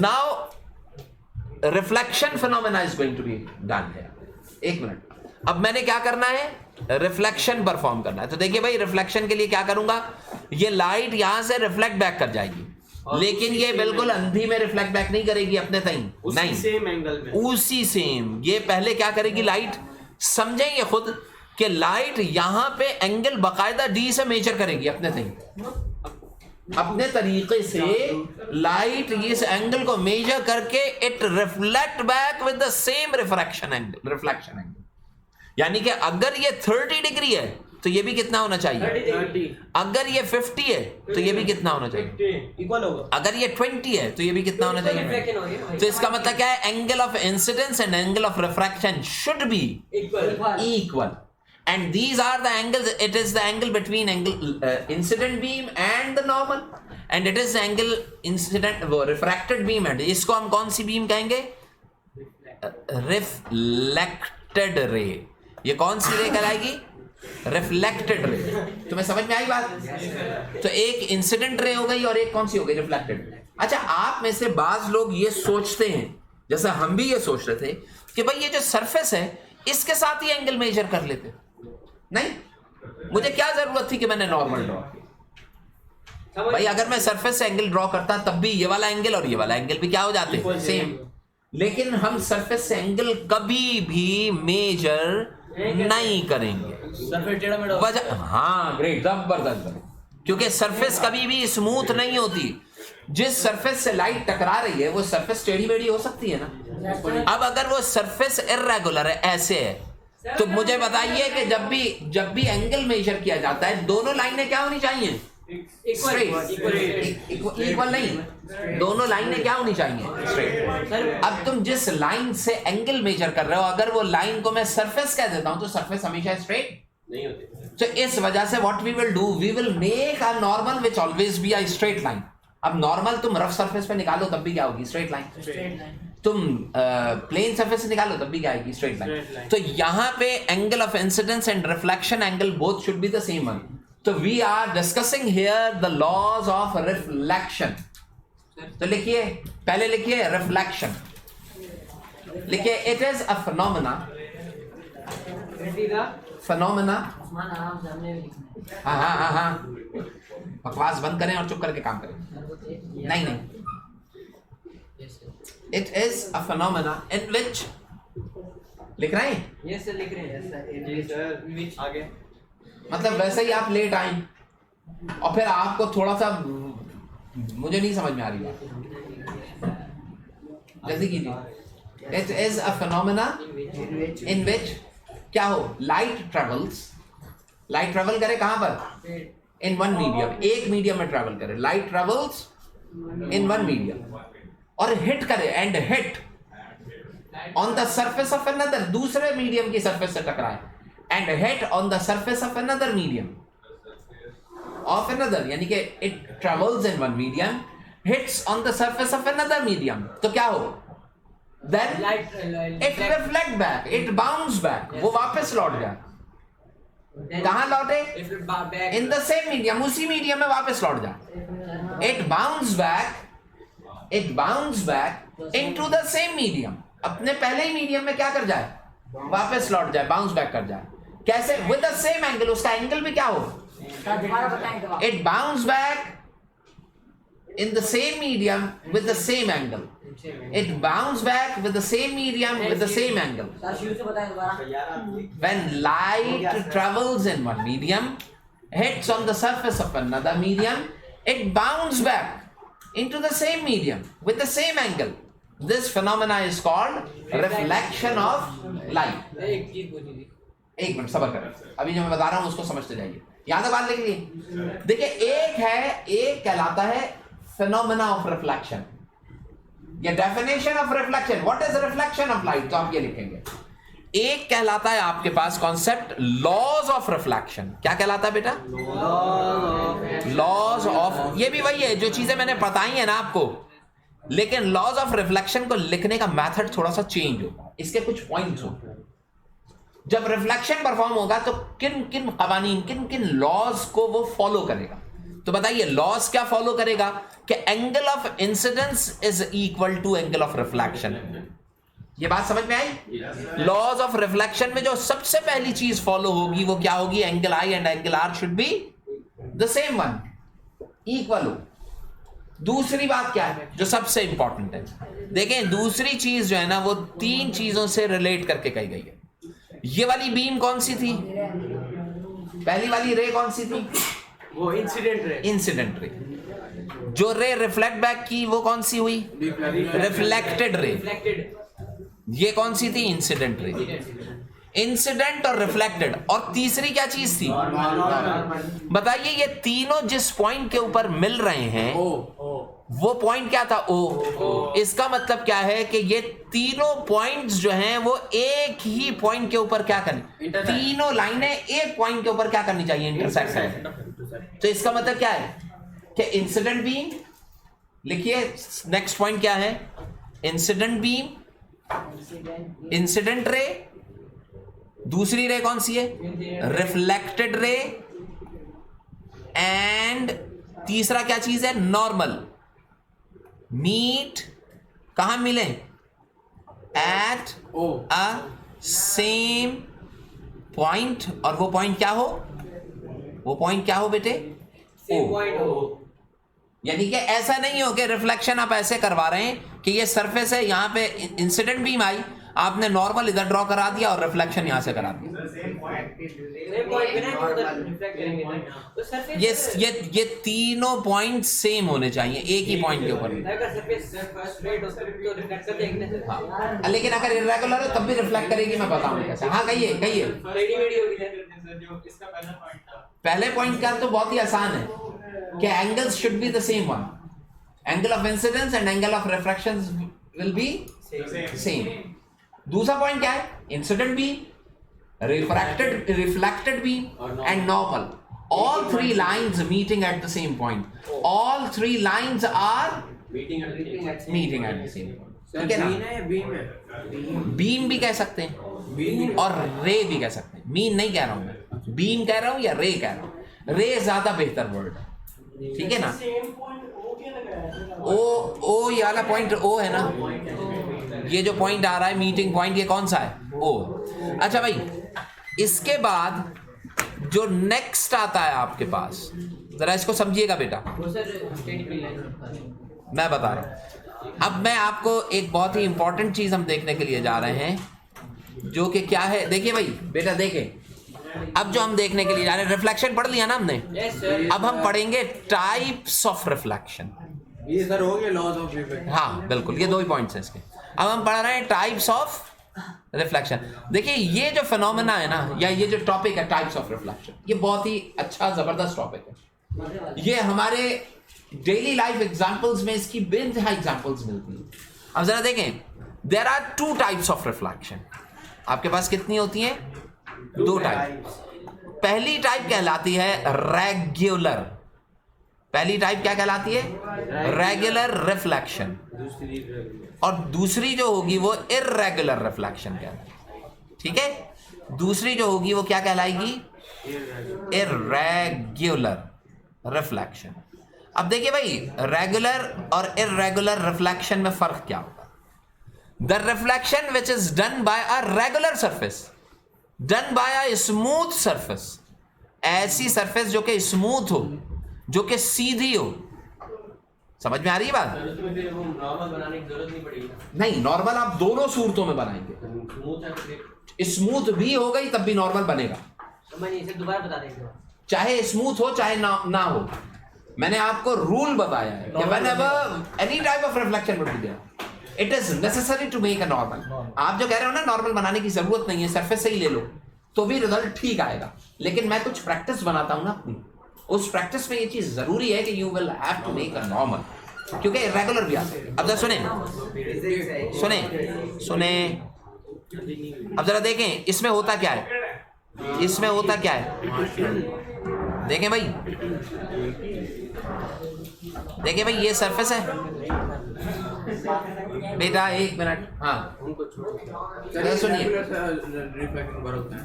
Now reflection phenomena is going to be done है। एक मिनट, अब मैंने क्या करना है, रिफ्लेक्शन परफॉर्म करना है। तो देखिए भाई, रिफ्लेक्शन के लिए क्या करूंगा, ये लाइट यहां से रिफ्लेक्ट बैक कर जाएगी, लेकिन ये बिल्कुल अंधी में रिफ्लेक्ट बैक नहीं करेगी अपने तई, नहीं, सेम एंगल में, उसी सेम। ये पहले क्या करेगी लाइट, समझेंगे खुद कि लाइट यहां पे एंगल बकायदा डी से मेजर करेगी अपने तई, अपने तरीके से लाइट इस एंगल को मेजर करके it reflect back with the same refraction angle, reflection angle. यानी कि अगर ये 30 डिग्री है तो ये भी कितना होना चाहिए, 30, अगर ये 50 है तो ये भी कितना होना चाहिए, इक्वल होगा, अगर ये 20 है तो ये भी कितना होना चाहिए। रिफ्लेक्शन हो रही है तो इसका मतलब क्या है, angle of incidence and angle of refraction should be equal, and these are the angles. It is the angle between incident beam and the normal, and it is the angle incident वो refracted beam है, इसको हम कौन सी बीम कहेंगे, रिफ्लेक्टेड रे। ये कौन सी रे कहलाएगी, रिफ्लेक्टेड रे। तुम्हें समझ में आई बात। तो एक इंसिडेंट रे हो गई और एक कौन सी हो गई, रिफ्लेक्टेड। अच्छा, आप में से बाज लोग ये सोचते हैं, जैसा हम भी ये सोच रहे थे कि भाई ये जो सरफेस है इसके साथ ही एंगल मेजर कर लेते। नहीं, मुझे क्या जरूरत थी कि मैंने नॉर्मल ड्रॉ किया। भाई अगर मैं सरफेस से एंगल ड्रॉ करता तब भी ये वाला एंगल और ये वाला एंगल भी क्या हो जाते, सेम। लेकिन हम सरफेस से एंगल कभी भी मेजर नहीं करेंगे। वजह, हाँ ग्रेट, जबरदस्त, क्योंकि सरफेस कभी भी स्मूथ नहीं होती। जिस सरफेस से लाइट टकरा रही है वो सरफेस टेढ़ी मेढ़ी हो सकती है ना। अब अगर वो सरफेस इर्रेगुलर है, ऐसे है, तो मुझे बताइए कि जब भी एंगल मेजर किया जाता है दोनों लाइनें क्या होनी चाहिए, इक्वल नहीं, दोनों लाइनें क्या होनी चाहिए, स्ट्रेट। अब तुम जिस लाइन से एंगल मेजर कर रहे हो, अगर वो लाइन को मैं सरफेस कह देता हूं तो सरफेस हमेशा स्ट्रेट नहीं होती। तो इस वजह से what we will do, we will make a normal which always be a straight line. अब नॉर्मल तुम रफ सरफेस पे निकालो तब भी क्या होगी, स्ट्रेट लाइन। तुम प्लेन सरफेस से निकालो तब भी क्या आएगी, स्ट्रेट लाइन। तो यहाँ पे angle of incidence and reflection angle both should be the same one. तो we are discussing here the laws of reflection. तो लिखिए, पहले लिखिए रिफ्लेक्शन, लिखिए it is a phenomena, phenomena. आराम से हमने भी लिखना है। हाँ, बकवास बंद करें और चुप करके काम करें। नहीं, it is a phenomena in which, लिख रहे हैं, यस सर, लिख रहे हैं सर, आगे मतलब वैसे ही आप लेट आए और फिर आपको थोड़ा सा मुझे नहीं समझ में आ रही बात, जल्दी कीजिए। It is a phenomena in which क्या हो, लाइट ट्रेवल करे कहां पर, इन वन मीडियम, एक मीडियम में ट्रेवल करे, light travels in one medium और हिट करे, and hit on the surface of another, दूसरे मीडियम की सरफेस से टकराए, and hit on the surface of another medium of another, यानी कि it travels in one medium, hits on the surface of another medium, तो क्या हो, then it reflect back, it bounce back, वो वापस लौट गया, कहां लौटे, इन द सेम मीडियम, उसी मीडियम में वापस लौट जा। It bounce back into the same medium, अपने पहले ही मीडियम में क्या कर जाए, वापस लौट जाए, बाउंस बैक कर जाए। कैसे, विद द सेम एंगल, उसका एंगल भी क्या हो, it bounce back in the same medium with the same angle, it bounce back with the same medium with the same angle. Sir शुरू से बताएं दोबारा। When light travels in one medium, hits on the surface of another medium, it bounces back into the same medium with the same angle. This phenomena is called reflection of light. एक मिनट सब्र करें, अभी जो मैं बता रहा हूं उसको समझते जाइए, यहां तक बात लिख लीजिए। देखिए, एक कहलाता है phenomena of reflection, या definition of reflection, what is reflection of light, तो आप ये लिखेंगे। एक कहलाता है आपके पास कॉन्सेप्ट लॉज ऑफ रिफ्लेक्शन, क्या कहलाता है बेटा, लॉज ऑफ, ये भी वही है जो चीजें मैंने बताई है ना आपको, लेकिन लॉज ऑफ रिफ्लेक्शन को लिखने का मेथड थोड़ा सा चेंज होगा, इसके कुछ पॉइंट्स होंगे। जब रिफ्लेक्शन परफॉर्म होगा तो किन किन कवानीन, किन किन लॉज को वो फॉलो करेगा, तो बताइए लॉस क्या फॉलो करेगा कि angle of incidence is equal to angle of reflection, ये बात समझ में आई? लॉज ऑफ रिफ्लेक्शन में जो सबसे पहली चीज फॉलो होगी वो क्या होगी? Angle I and angle R should be the same one, equal हो। दूसरी बात क्या है जो सबसे इंपॉर्टेंट है, देखें दूसरी चीज जो है ना वो 3 चीजों से रिलेट करके कही गई है। ये वाली बीम कौन सी थी? पहली वाली रे कौन सी थी? वो इंसिडेंट रे। Incident ray. जो रे रिफ्लेक्ट बैक की वो कौन सी हुई? Reflected ray. ये कौन सी थी? Incident ray. इंसिडेंट और रिफ्लेक्टेड, और तीसरी क्या चीज थी बताइए? ये तीनों जिस पॉइंट के ऊपर मिल रहे हैं वो पॉइंट क्या था? ओ। इसका मतलब क्या है कि ये तीनों पॉइंट्स जो हैं वो एक ही पॉइंट के ऊपर क्या करनी, तीनों लाइनें एक पॉइंट के ऊपर क्या करनी चाहिए? इंटरसेक्ट है। तो इसका मतलब क्या है कि इंसिडेंट बीम, लिखिए नेक्स्ट पॉइंट क्या है? इंसिडेंट बीम, इंसिडेंट रे, दूसरी रे कौन सी है? रिफ्लेक्टेड रे, एंड तीसरा क्या चीज है? नॉर्मल। मीट कहां मिले? एट अ सेम पॉइंट, और वो पॉइंट क्या हो? वो पॉइंट क्या हो बेटे? सेम पॉइंट हो। यानी कि ऐसा नहीं हो कि रिफ्लेक्शन आप ऐसे करवा रहे हैं कि ये सरफेस है, यहां पे इंसिडेंट बीम आई, आपने नॉर्मल इधर ड्रॉ करा दिया और रिफ्लेक्शन यहां से करा दिया। सेम पॉइंट पे ना उधर रिफ्लेक्ट करेंगे तो सरफेस ये तीनों पॉइंट सेम होने चाहिए, एक ही पॉइंट के ऊपर। अगर सरफेस स्ट्रेट हो तो रिफ्लेक्ट कर देंगे ना। हाँ, लेकिन अगर इरेगुलर हो तब भी रिफ्लेक्ट करेगी, मैं बताऊंगा कैसे। हाँ कहिए कहिए। रेडीमेड होगी जो इसका पहला पॉइंट था। पहले पॉइंट का तो बहुत ही आसान है कि angles should be the same one, angle of incidence and angle of refraction will be same. दूसरा पॉइंट क्या है? Incident beam, reflected beam and normal, all 3 lines meeting at the same point. All 3 lines are meeting at the same point. ठीक है ना? बीम भी कह सकते हैं और रे भी कह सकते हैं। मीन नहीं कह रहा हूं मैं, बीम कह रहा हूं या रे कह रहा हूं। रे ज्यादा बेहतर वर्ड है, ठीक है ना? ओ ये वाला पॉइंट ओ है ना, ये जो पॉइंट आ रहा है मीटिंग पॉइंट, ये कौन सा है? ओ। अच्छा भाई, इसके बाद जो नेक्स्ट आता है आपके पास, जरा इसको समझिएगा बेटा, मैं बता रहा हूं। अब मैं आपको एक बहुत ही इंपॉर्टेंट चीज हम देखने के लिए जा रहे हैं, जो कि क्या है? देखिए भाई बेटा, देखें अब जो हम देखने के लिए जा रहे हैं, रिफ्लेक्शन पढ़ लिया ना हमने। अब हम पढ़ेंगे टाइप्स ऑफ रिफ्लेक्शन। ये सर हो गया लॉज ऑफ रिफ्लेक्शन। हाँ बिल्कुल, ये 2 ही पॉइंट्स हैं इसके। अब हम पढ़ रहे हैं टाइप्स ऑफ रिफ्लेक्शन। देखिए ये जो फिनोमेना है ना, या ये जो टॉपिक है टाइप्स ऑफ रिफ्लेक्शन, ये बहुत ही अच्छा जबरदस्त टॉपिक है। ये हमारे डेली लाइफ एग्जांपल्स में इसकी बेइंतहा एग्जांपल्स मिलती हैं। अब जरा देखें, there are 2 types of reflection. आपके पास कितनी होती हैं? 2 टाइप। पहली टाइप कहलाती है रेगुलर। पहली टाइप क्या कहलाती है? Regular reflection. और दूसरी जो होगी वो इर्रेगुलर रिफ्लेक्शन कहलाएगी। ठीक है? दूसरी जो होगी वो क्या कहलाएगी? Irregular reflection. अब देखिए भाई, रेगुलर और इर्रेगुलर रिफ्लेक्शन में फर्क क्या होता है? The reflection which is done by a regular surface, done by a smooth surface, ऐसी सरफेस जो कि स्मूथ हो, जो कि सीधी हो। समझ में आ रही है बात? नॉर्मल बनाने की जरूरत नहीं पड़ेगी। नहीं, नॉर्मल आप दोनों सूरतों में बनाएंगे। स्मूथ भी हो गई तब भी नॉर्मल बनेगा, इसे दोबारा बता देंगे। चाहे स्मूथ हो चाहे ना हो। मैंने आपको रूल बताया है कि whenever any type of reflection would be there, it is necessary to make a normal. आप जो कह रहे हो ना नॉर्मल बनाने की जरूरत नहीं है, सरफेस से ही ले लो तो भी रिजल्ट ठीक आएगा। लेकिन मैं कुछ प्रैक्टिस बनाता हूं ना अपनी, उस प्रैक्टिस में ये चीज जरूरी है कि you will have to make a normal, क्योंकि इरेगुलर भी आ सकते हैं। अब जरा सुने, अब जरा देखें इसमें होता क्या है। इसमें होता क्या है देखें भाई, देखिए भाई, ये सरफेस है बेटा, 1 मिनट। हाँ सुनिए,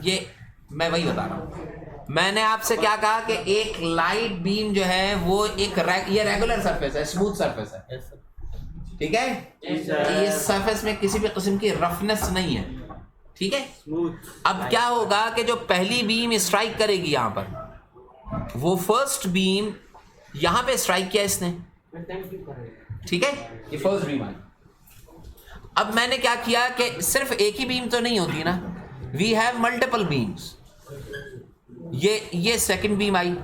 ये मैं वही बता रहा हूँ। मैंने आपसे क्या कहा कि एक लाइट बीम जो है वो एक ये रेगुलर सरफेस है, स्मूथ सरफेस है। ठीक है, इस सरफेस में किसी भी किस्म की रफनेस नहीं है, ठीक है। अब क्या होगा कि जो पहली बीम स्ट्राइक करेगी यहां पर, वो फर्स्ट बीम यहां पे स्ट्राइक किया इसने, ठीक है, ये फर्स्ट बीम आई। अब मैंने क्या किया कि सिर्फ एक ही बीम तो नहीं होती ना, वी हैव मल्टीपल बीम्स। ये सेकंड बीम आई,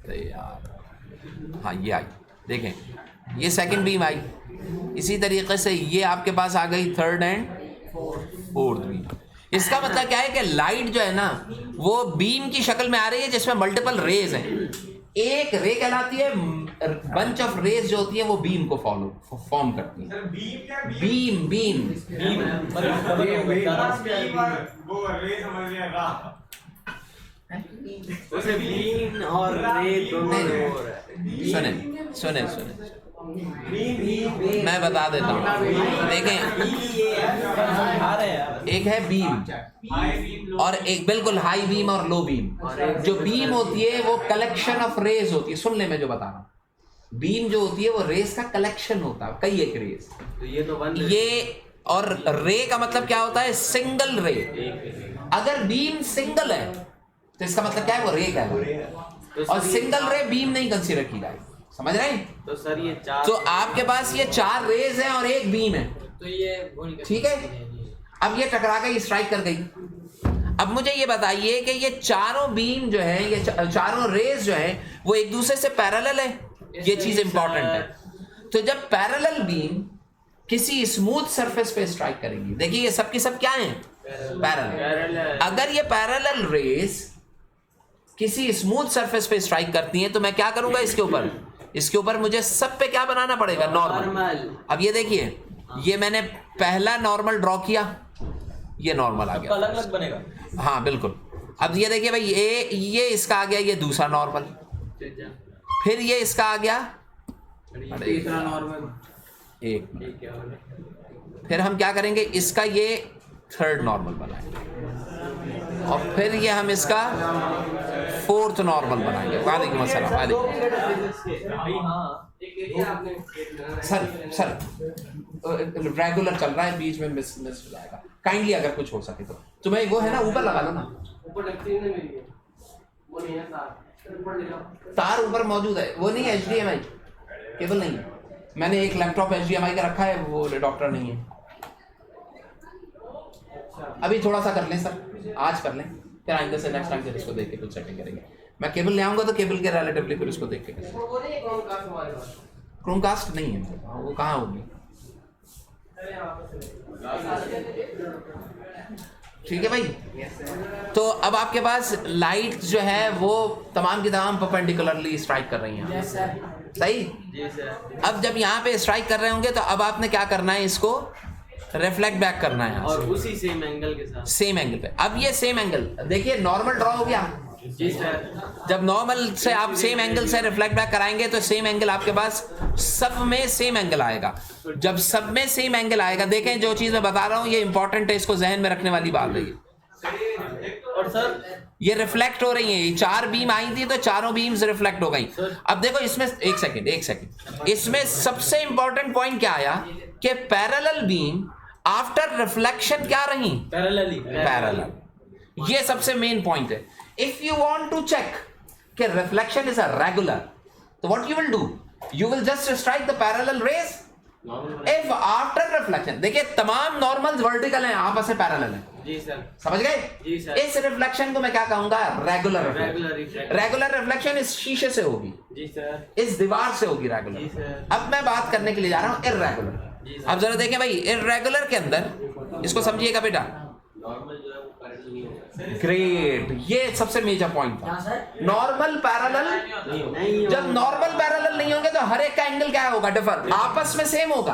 यार हाँ ये आई, देखें ये सेकंड बीम आई। इसी तरीके से ये आपके पास आ गई थर्ड एंड फोर्थ बीम। इसका मतलब क्या है कि लाइट जो है ना वो बीम की शक्ल में आ रही है जिसमें मल्टीपल रेज हैं। एक रे कहलाती है, बंच ऑफ रेज जो होती है वो बीम को फॉर्म करती है। बीम बीम वो रे समझ लिया उसे बीम और रे दोनों हो रहा है। सुने सुने सुने मैं बता देता हूँ, देखें एक है बीम और एक बिल्कुल हाई बीम और लो बीम। जो बीम होती है वो कलेक्शन ऑफ रेज होती है। सुन ले मैं जो बता रहा हूँ, बीम जो होती है वो रेज का कलेक्शन होता है, कई एक रेज। तो ये तो वन ये और रे का मतलब क्या होता है, सिंगल रे। अगर बीम सिंगल है तो इसका मतलब क्या है, वो रे कहलाता है। और सिंगल रे बीम नहीं कंसीडर की जाएगी, समझ रहे हैं। तो सर ये चार, तो आपके पास ये 4 रेज हैं और एक बीम है, तो ये ठीक है। अब ये टकरा गई, स्ट्राइक कर गई। अब मुझे ये बताइए कि ये चारों बीम जो है, ये चारों रेज जो है वो एक दूसरे से पैरेलल है। ये चीज इंपॉर्टेंट है। तो जब पैरेलल बीम किसी स्मूथ सरफेस पे स्ट्राइक करेंगी, देखिए ये सब की सब क्या है, पैरेलल। अगर ये पैरेलल रेज किसी स्मूथ सरफेस पे स्ट्राइक करती हैं तो मैं क्या करूंगा, इसके ऊपर मुझे सब पे क्या बनाना पड़ेगा, नॉर्मल। अब ये देखिए, ये मैंने पहला नॉर्मल ड्रॉ किया, ये नॉर्मल आ गया, अलग अलग बनेगा। हाँ बिल्कुल। अब ये देखिए भाई, ये इसका आ गया, ये दूसरा नॉर्मल, फिर ये इसका आ गया, तीसरा नॉर्मल, एक, फिर हम क्या करेंगे, इसका ये थर्ड नॉर्मल बनाएंगे और फिर ये हम इसका फोर्थ नॉर्मल बनाएंगे। वालेकुम अस्सलाम। सर रेगुलर चल रहा है, बीच में मिस हो जाएगा। काइंडली अगर कुछ हो सके तो तुम्हें वो है ना, ऊपर लगा लो ना, तार ऊपर मौजूद है, वो नहीं है HDMI केबल नहीं है। मैंने एक लैपटॉप HDMI का रखा है, वो डॉक्टर नहीं है। अभी थोड़ा सा कर लें सर, आज कर लें, फिर आएंगे से नेक्स्ट टाइम फिर इसको देख के कुछ सेटिंग करेंगे। मैं केबल ले आऊंगा तो केबल के रिलेटिवली फिर इसको देख के क्रोमकास्ट नहीं है, वो कहाँ होगी, ठीक है भाई। तो अब आपके पास लाइट जो है वो तमाम की तमाम परपेंडिकुलरली स्ट्राइक कर रही हैं, सही। अब जब यहाँ पे स्ट्राइक कर रहे होंगे तो अब आपने क्या करना है, इसको रिफ्लेक्ट बैक करना है और उसी सेम एंगल के साथ, सेम एंगल पे। अब ये सेम एंगल देखिए, नॉर्मल ड्रॉ हो गया जी सर। जब नॉर्मल से आप सेम एंगल से रिफ्लेक्ट बैक कराएंगे तो सेम एंगल आपके पास सब में सेम एंगल आएगा। जब सब में सेम एंगल आएगा, देखें जो चीज मैं बता रहा हूं ये इंपॉर्टेंट है, इसको जहन में रखने वाली बात है। और सर ये रिफ्लेक्ट हो रही है, ये 4 बीम आई थी तो चारों बीम्स रिफ्लेक्ट हो गई। अब देखो इसमें एक सेकंड, इसमें सबसे इंपॉर्टेंट पॉइंट क्या आया कि पैरेलल बीम आफ्टर रिफ्लेक्शन क्या रही, पैरेलल। ये सबसे मेन पॉइंट है। If you want to check कि रिफ्लेक्शन इज अ रेगुलर, तो what you will do, you will just strike the parallel rays if after reflection. देखिए तमाम नॉर्मल्स वर्टिकल हैं, आपस में पैरेलल हैं, जी सर, समझ गए। जी सर। इस रिफ्लेक्शन को मैं क्या कहूंगा, रेगुलर रेगुलर। रेगुलर रिफ्लेक्शन इस शीशे से होगी, जी सर, इस दीवार से होगी जी रेगुलर। सर। अब मैं बात करने के लिए जा रहा हूं इर्रेगुलर। अब जरा देखें भाई, इर्रेगुलर के अंदर इसको समझिएगा बेटा, नॉर्मल जो है वो पैरेलल नहीं होगा। ग्रेट, ये सबसे मेजर पॉइंट था। नॉर्मल पैरेलल, जब नॉर्मल पैरेलल नहीं होंगे तो हर एक का एंगल क्या होगा, डिफर, आपस में सेम होगा।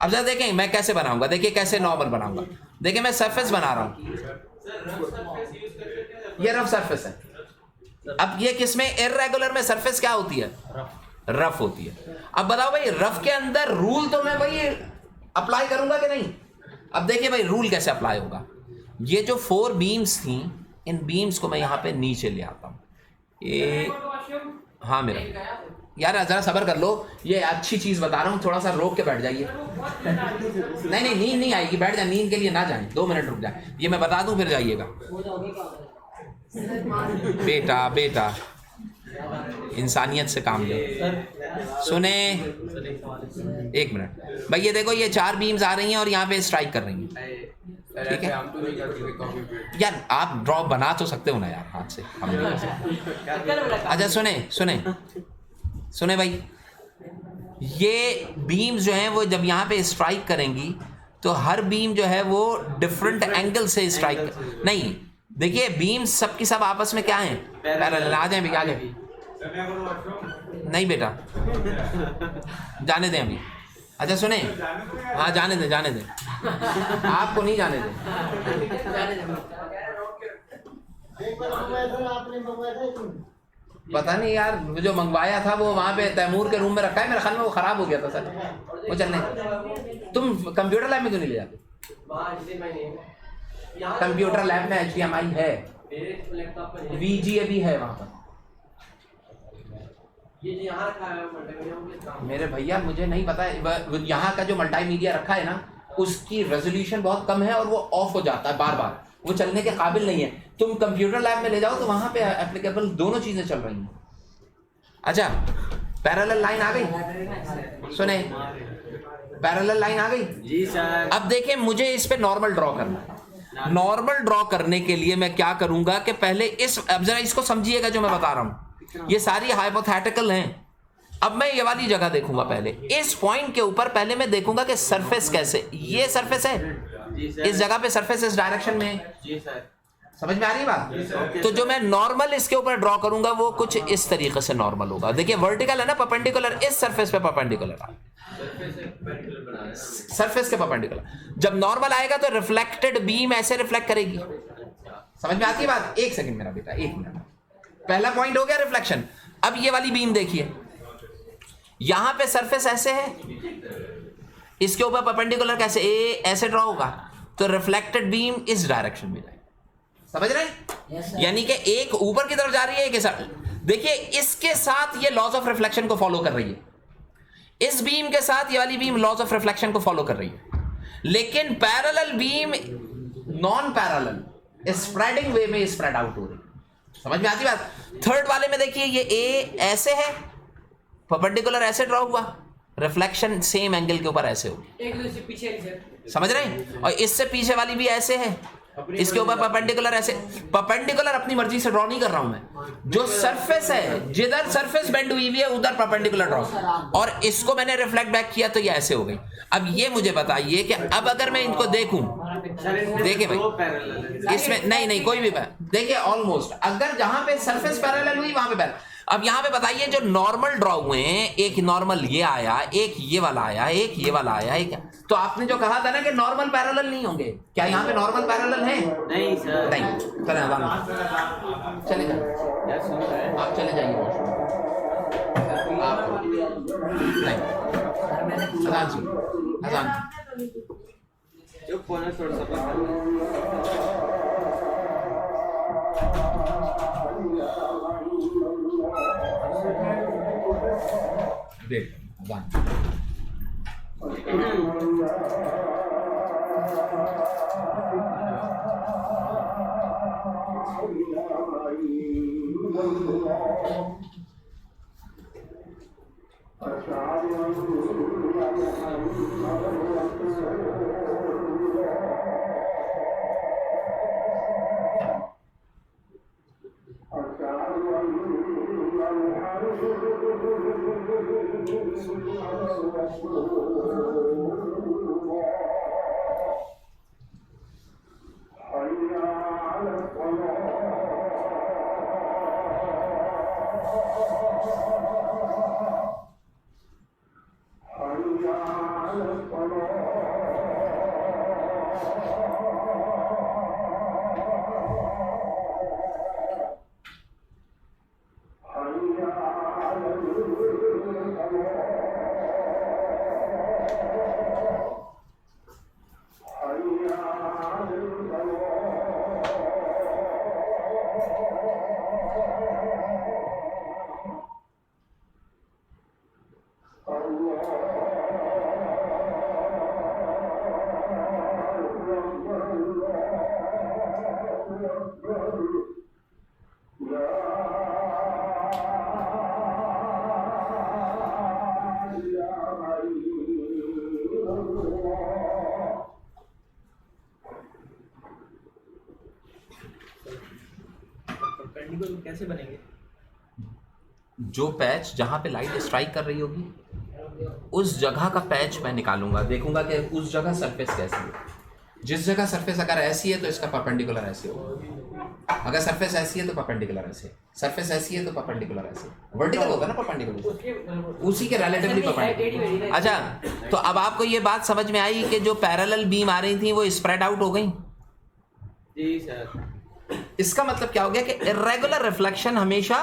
अब जरा देखें मैं कैसे बनाऊंगा, देखिए कैसे नॉर्मल बनाऊंगा। देखिए मैं सरफेस बना रहा हूं, ये रफ सरफेस है। अब ये किसमें, इर्रेगुलर में सरफेस क्या होती है, रफ होती है। अब बताओ भाई, रफ के अंदर रूल तो मैं भाई अप्लाई करूंगा कि नहीं। अब देखिए भाई रूल कैसे अप्लाई होगा। ये जो 4 बीम्स थी, इन बीम्स को मैं यहां पे नीचे ले आता हूं। हाँ मेरा यार जरा सब्र कर लो, ये अच्छी चीज बता रहा हूँ, थोड़ा सा रोक के बैठ जाइए। नहीं नहीं नींद नहीं आएगी, बैठ जाए, नींद के लिए ना जाए, 2 मिनट रुक जाए, ये मैं बता दूं फिर जाइएगा। बेटा बेटा इंसानियत से काम लो। सुने 1 मिनट भाई, ये देखो ये 4 बीम्स आ रही हैं और यहाँ पे स्ट्राइक कर रही हैं, ठीक है यार, आप ड्रॉप बना तो सकते हो ना यार हाथ से, हम नहीं। अच्छा सुने सुने सुने भाई, ये बीम्स जो हैं वो जब यहाँ पे स्ट्राइक करेंगी तो हर बीम जो है वो डिफरेंट एंगल से स्ट्राइक नहीं, देखिए बीम्स सब की सब आपस में क्या है, पैरेलल। आ जाए भैया, आ जाए। नहीं बेटा जाने दें अभी। अच्छा सुने, हाँ जाने दें जाने दें, आपको नहीं जाने दें। पता नहीं यार, जो मंगवाया था वो वहाँ पे तैमूर के रूम में रखा है, मेरे ख्याल में वो खराब हो गया था सर, वो चलने। तुम कंप्यूटर लैब में क्यों नहीं ले जाते? कंप्यूटर लैब में HDMI है, VGA भी है वहाँ पर। मेरे भैया मुझे नहीं पता, यहाँ का जो मल्टीमीडिया रखा है ना उसकी रेजोल्यूशन बहुत कम है और वो ऑफ हो जाता है बार बार, वो चलने के काबिल नहीं है। तुम कंप्यूटर लैब में ले जाओ तो वहां पे एप्लीकेबल दोनों चीजें चल रही हैं। अच्छा पैरेलल लाइन आ गई, सुने पैरेलल लाइन आ गई जी सर। अब देखें मुझे इस पे नॉर्मल ड्रॉ करना है। नॉर्मल ड्रॉ करने के लिए मैं क्या करूंगा कि पहले इस, अब जरा इसको समझिएगा जो मैं बता रहा हूं, ये सारी हाइपोथेटिकल हैं। अब मैं ये वाली जगह देखूंगा, पहले इस पॉइंट के ऊपर पहले मैं देखूंगा कि सरफेस कैसे, ये सरफेस है, इस जगह पे सरफेस इस डायरेक्शन में है। जी सर। समझ में आ रही है बात? तो जो मैं नॉर्मल इसके ऊपर ड्रॉ करूंगा वो कुछ इस तरीके से नॉर्मल होगा। देखिए वर्टिकल है ना, परपेंडिकुलर इस सरफेस पे परपेंडिकुलर, सरफेस के परपेंडिकुलर। जब नॉर्मल आएगा तो रिफ्लेक्टेड बीम ऐसे रिफ्लेक्ट करेगी। समझ में आती है बात? 1 सेकंड मेरा बेटा, 1 मिनट। पहला पॉइंट हो गया रिफ्लेक्शन। अब ये वाली बीम देखिए, यहां पे सरफेस ऐसे है, इसके ऊपर परपेंडिकुलर कैसे ऐसे ड्रॉ होगा, तो रिफ्लेक्टेड बीम इस डायरेक्शन में जाएगी। समझ रहे हैं? यानी कि एक ऊपर की तरफ जा रही है, एक साथ। देखिए इसके साथ ये लॉज ऑफ रिफ्लेक्शन को फॉलो कर रही है, इस बीम के साथ ये वाली बीम लॉज ऑफ रिफ्लेक्शन को फॉलो कर रही है। लेकिन parallel beam non parallel spreading way में स्प्रेड आउट हो रही है। समझ में आती बात? थर्ड वाले में देखिए ये ए ऐसे है, परपेंडिकुलर ऐसे ड्रॉ हुआ, रिफ्लेक्शन सेम एंगल के ऊपर ऐसे होगी, एक दूसरे पीछे। समझ रहे हैं? और इससे पीछे वाली भी ऐसे है, इसके ऊपर परपेंडिकुलर ऐसे। परपेंडिकुलर अपनी मर्जी से ड्रॉ नहीं कर रहा हूं मैं, जो सरफेस है, जिधर सरफेस बेंड हुई हुई है उधर परपेंडिकुलर ड्रॉ, और इसको मैंने रिफ्लेक्ट बैक किया तो ये ऐसे हो गई। अब ये मुझे बताइए कि अब अगर मैं इनको देखूं, देखिए भाई इसमें नहीं कोई भी, देखिए ऑलमोस्ट अगर जहां पे सरफेस पैरेलल हुई वहां पे पैरेलल। अब यहां पे बताइए जो नॉर्मल ड्रॉ हुए हैं, एक नॉर्मल ये आया, एक ये वाला आया, एक ये वाला आया, एक, तो आपने जो कहा था ना कि नॉर्मल पैरेलल नहीं होंगे, क्या यहाँ पे नॉर्मल पैरेलल है? नहीं सर। नहीं। चले चले जाइए, आप चले जाइए आप नहीं। अजान जी, अजान चुप होना थोड़ा सा। देख अजान परपेंडिकुलर कैसे बनेंगे? जो पैच जहाँ पे लाइट स्ट्राइक कर रही होगी उस जगह का पैच मैं निकालूंगा, देखूंगा कि उस जगह सरफेस कैसी है। जिस जगह सरफेस अगर ऐसी है तो इसका परपेंडिकुलर ऐसे होगा, अगर सरफेस ऐसी है तो परपेंडिकुलर ऐसे, सरफेस ऐसी है तो परपेंडिकुलर ऐसे, वर्टिकल होगा ना परपेंडिकुलर, उसी के रिलेटिवली परपेंडिकुलर। अच्छा, तो अब आपको ये बात समझ में आई कि जो पैरेलल बीम आ रही थी वो स्प्रेड आउट हो गई। जी सर। इसका मतलब क्या हो गया कि इर्रेगुलर रिफ्लेक्शन हमेशा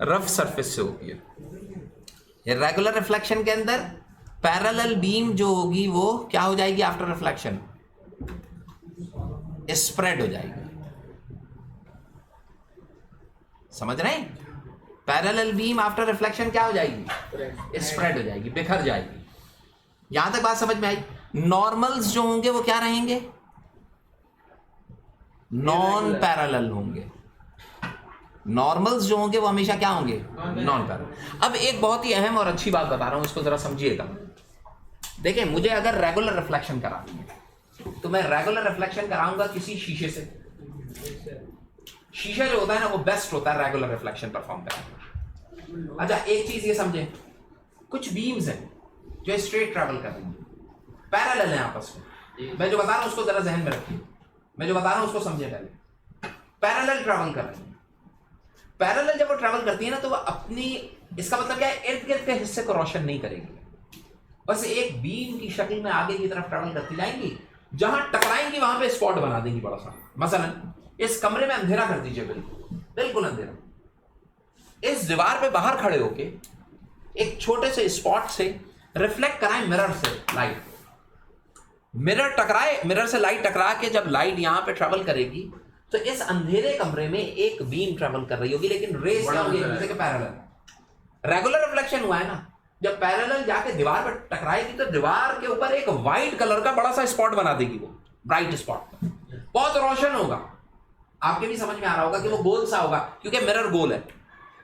रफ सरफेस से होती है। इर्रेगुलर रिफ्लेक्शन के अंदर पैरेलल बीम जो होगी वो क्या हो जाएगी आफ्टर रिफ्लेक्शन, स्प्रेड हो जाएगी। समझ रहे हैं? पैरेलल बीम आफ्टर रिफ्लेक्शन क्या हो जाएगी, स्प्रेड हो जाएगी, बिखर जाएगी। यहां तक बात समझ में आई? नॉर्मल्स जो होंगे वो क्या रहेंगे, नॉन पैरेलल होंगे। नॉर्मल्स जो होंगे वो हमेशा क्या होंगे, नॉन पैरेलल। अब एक बहुत ही अहम और अच्छी बात बता रहा हूं, इसको जरा समझिएगा। देखिए, मुझे अगर रेगुलर रिफ्लेक्शन करानी है तो मैं रेगुलर रिफ्लेक्शन कराऊंगा किसी शीशे से। शीशा जो होता है ना वो बेस्ट होता है रेगुलर रिफ्लेक्शन परफॉर्म करने। अच्छा, एक चीज ये समझे, कुछ बीम्स हैं जो स्ट्रेट ट्रैवल कर रही हैं, पैरेलल हैं आपस में। मैं जो बता रहा हूं उसको जरा जहन में रखिए, मैं जो बता रहा हूं उसको समझिए पहले। पैरेलल ट्रैवल कर रही है, पैरेलल जब वो ट्रैवल करती है ना तो वो अपनी, इसका मतलब क्या है, इर्द गिर्द के हिस्से को रोशन नहीं करेगी, बस एक बीम की शक्ल में आगे की तरफ ट्रैवल करती जाएंगी, जहां टकराएंगी वहां पे स्पॉट बना देंगी बड़ा सा। मसलन इस कमरे में अंधेरा कर दीजिए, बिल्कुल बिल्कुल अंधेरा। इस दीवार पे बाहर खड़े होके एक छोटे से स्पॉट से रिफ्लेक्ट कराएं मिरर से लाइट, मिरर टकराए, मिरर से लाइट टकरा के जब लाइट यहां पे ट्रैवल करेगी तो इस अंधेरे कमरे में एक बीम ट्रैवल कर रही होगी, लेकिन रेस क्या होगी, एक दूसरे के पैरेलल। रेगुलर रिफ्लेक्शन हुआ है ना, जब पैरेलल जाके दीवार पर टकराएगी तो दीवार के ऊपर एक व्हाइट कलर का बड़ा सा स्पॉट बना देगी, वो ब्राइट स्पॉट, बहुत रोशन होगा। आपके भी समझ में आ रहा होगा कि वो गोल सा होगा क्योंकि मिरर गोल है।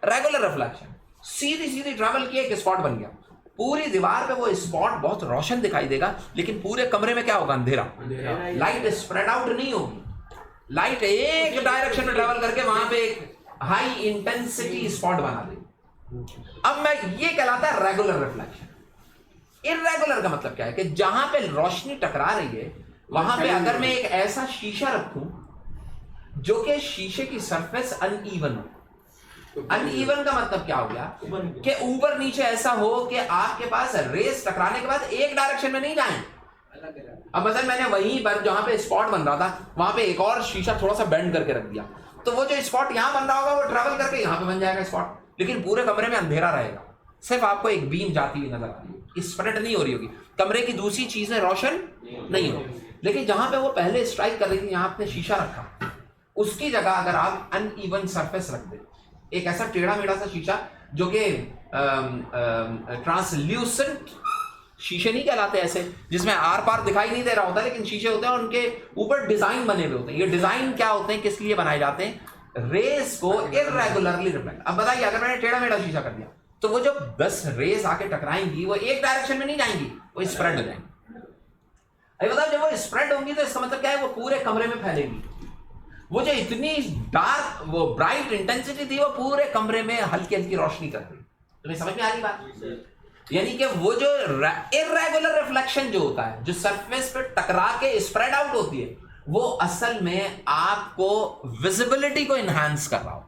रेगुलर रिफ्लेक्शन सीधी सीधी ट्रैवल किया, एक स्पॉट बन गया, पूरी दीवार पे वो स्पॉट बहुत रोशन दिखाई देगा, लेकिन पूरे कमरे में क्या होगा, अंधेरा। लाइट स्प्रेड आउट नहीं होगी, लाइट एक डायरेक्शन में ट्रैवल करके वहां पे एक हाई इंटेंसिटी स्पॉट बना देगी। अब मैं, ये कहलाता है रेगुलर रिफ्लेक्शन। इर्रेगुलर का मतलब क्या है कि जहां पे रोशनी टकरा रही है वहां पे अगर मैं एक ऐसा शीशा रखूं जो कि शीशे की सरफेस अनइवन हो। अनइवन का मतलब क्या हो गया कि ऊपर नीचे ऐसा हो कि आपके पास रेस टकराने के बाद एक डायरेक्शन में नहीं जाए। अब मतलब मैंने वहीं पर जहां पे स्पॉट बन रहा था वहां पे एक और शीशा थोड़ा सा बेंड करके रख दिया, तो वो जो स्पॉट यहां बन रहा होगा वो ट्रेवल करके यहां पे बन जाएगा स्पॉट, लेकिन पूरे कमरे में अंधेरा रहेगा, सिर्फ आपको एक बीम जाती हुई नजर आ रही है, स्प्रेड नहीं हो रही होगी, कमरे की दूसरी चीजें रोशन नहीं होगी। लेकिन जहां पे वो पहले स्ट्राइक कर रही थी, यहां आपने शीशा रखा, उसकी जगह अगर आप अनइवन सरफेस रख दे, एक ऐसा टेढ़ा मेढ़ा सा शीशा जो कि ट्रांसल्यूसेंट शीशे नहीं कहलाते ऐसे, जिसमें आर पार दिखाई नहीं दे रहा होता, लेकिन शीशे होते हैं और उनके ऊपर डिजाइन बने हुए होते हैं। ये डिजाइन क्या होते हैं, किस लिए बनाए जाते हैं, रेस को इर्रेगुलरली रिफ्लेक्ट। अब बताइए, अगर मैंने टेढ़ा मेढ़ा शीशा कर दिया तो वो जो 10 रेस आके टकराएंगी वो एक डायरेक्शन में नहीं जाएंगी, वो स्प्रेड हो जाएंगी। अरे बताओ, जब वो स्प्रेड होंगी तो इसका मतलब क्या है, वो पूरे कमरे में फैलेंगी। वो जो इतनी डार्क, वो ब्राइट इंटेंसिटी थी, वो पूरे कमरे में हल्की हल्की रोशनी कर रही। तुम्हें समझ में आ रही बात? यानी कि वो जो इर्रेगुलर रिफ्लेक्शन जो होता है, जो सरफेस पे टकरा के स्प्रेड आउट होती है, वो असल में आपको विजिबिलिटी को इनहांस कर रहा हो।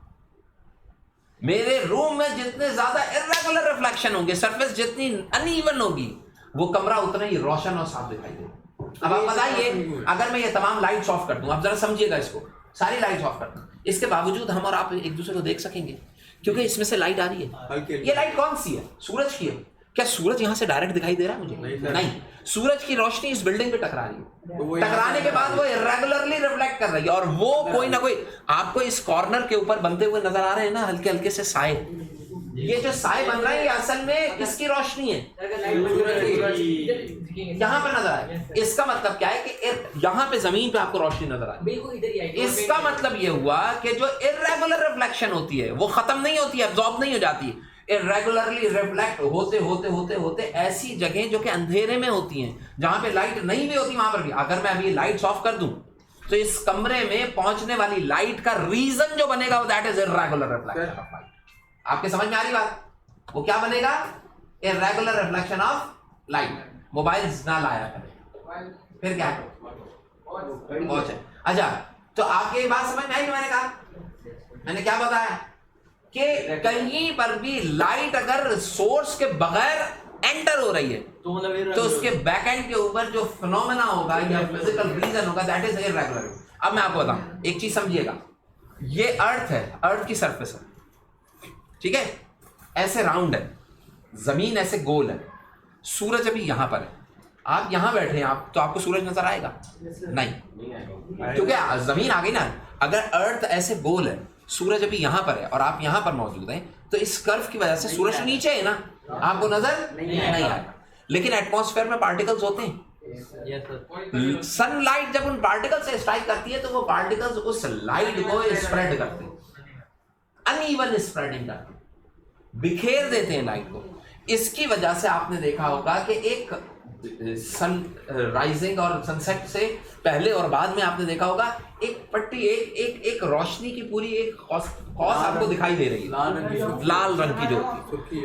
मेरे रूम में जितने ज्यादा इर्रेगुलर रिफ्लेक्शन होंगे, सरफेस जितनी अनइवन होगी, वो कमरा उतना ही रोशन और साफ दिखाई देगा। अब आप बताइए, अगर मैं ये तमाम लाइट्स ऑफ कर दूं, आप जरा समझिएगा इसको, सारी लाइट्स ऑफ कर दूं, इसके बावजूद हम और आप एक दूसरे को देख सकेंगे क्योंकि इसमें से लाइट आ रही है। ये लाइट कौन सी है, सूरज की है। क्या सूरज यहां से डायरेक्ट दिखाई दे रहा है मुझे? नहीं, सूरज की रोशनी इस बिल्डिंग पे टकरा रही है, टकराने के बाद वो इर्रेगुलरली रिफ्लेक्ट कर रही है, और वो कोई ना कोई आपको इस कॉर्नर के ऊपर बनते हुए नजर आ रहे हैं ना, हल्के हल्के से साए, ये जो साए बन रहा है ये असल में किसकी रोशनी है? यहाँ पे नजर आए। इसका मतलब क्या है कि यहाँ पे जमीन पे आपको रोशनी नजर आए। बिल्कुल इधर ही आई। इसका मतलब ये हुआ कि जो इर्रेगुलर रिफ्लेक्शन होती है वो खत्म नहीं होती है, एब्जॉर्ब नहीं हो जाती, इर्रेगुलरली रिफ्लेक्ट होते होते होते होते ऐसी जगह जो कि अंधेरे में होती हैं, जहां पे लाइट नहीं भी होती, वहां पर भी अगर मैं अभी लाइट्स ऑफ कर दूं तो इस कमरे में पहुंचने वाली लाइट का रीजन जो बनेगा that is irregular reflection of light. आपके समझ में आ रही बात? वो क्या बनेगा? Irregular reflection of light. Mobiles ना लाया करें, फिर क्या पहुंचे। अच्छा, तो आपकी ये बात समझ में आई? मैंने क्या बताया कि कहीं पर भी लाइट अगर सोर्स के बगैर एंटर हो रही है तो उसके बैक एंड के ऊपर जो फिनोमेना होगा या फिजिकल रीजन होगा दैट इज इर्रेगुलर। अब मैं आपको बताऊं, एक चीज समझिएगा, ये अर्थ है, अर्थ की सरफेस है, ठीक है, ऐसे राउंड है, जमीन ऐसे गोल है, सूरज अभी यहां पर है, आप यहां बैठे हैं आप, तो आपको सूरज नजर आएगा? नहीं, क्योंकि जमीन आ गई ना। अगर अर्थ ऐसे गोल है, सूरज अभी यहां पर है और आप यहां पर मौजूद हैं, तो इस कर्व की वजह से सूरज नीचे है ना, आपको नजर नहीं आएगा। लेकिन एटमॉस्फेयर में पार्टिकल्स होते हैं, सनलाइट जब उन पार्टिकल से स्ट्राइक करती है तो वो पार्टिकल्स उस लाइट को स्प्रेड करते हैं, अनइवन स्प्रेडिंग करते हैं, बिखेर देते हैं लाइट को। इसकी वजह से आपने देखा होगा कि एक सन राइजिंग और सनसेट से पहले और बाद में आपने देखा होगा एक पट्टी, एक रोशनी की पूरी एक कॉस आपको दिखाई दे रही है, लाल रंग की जो,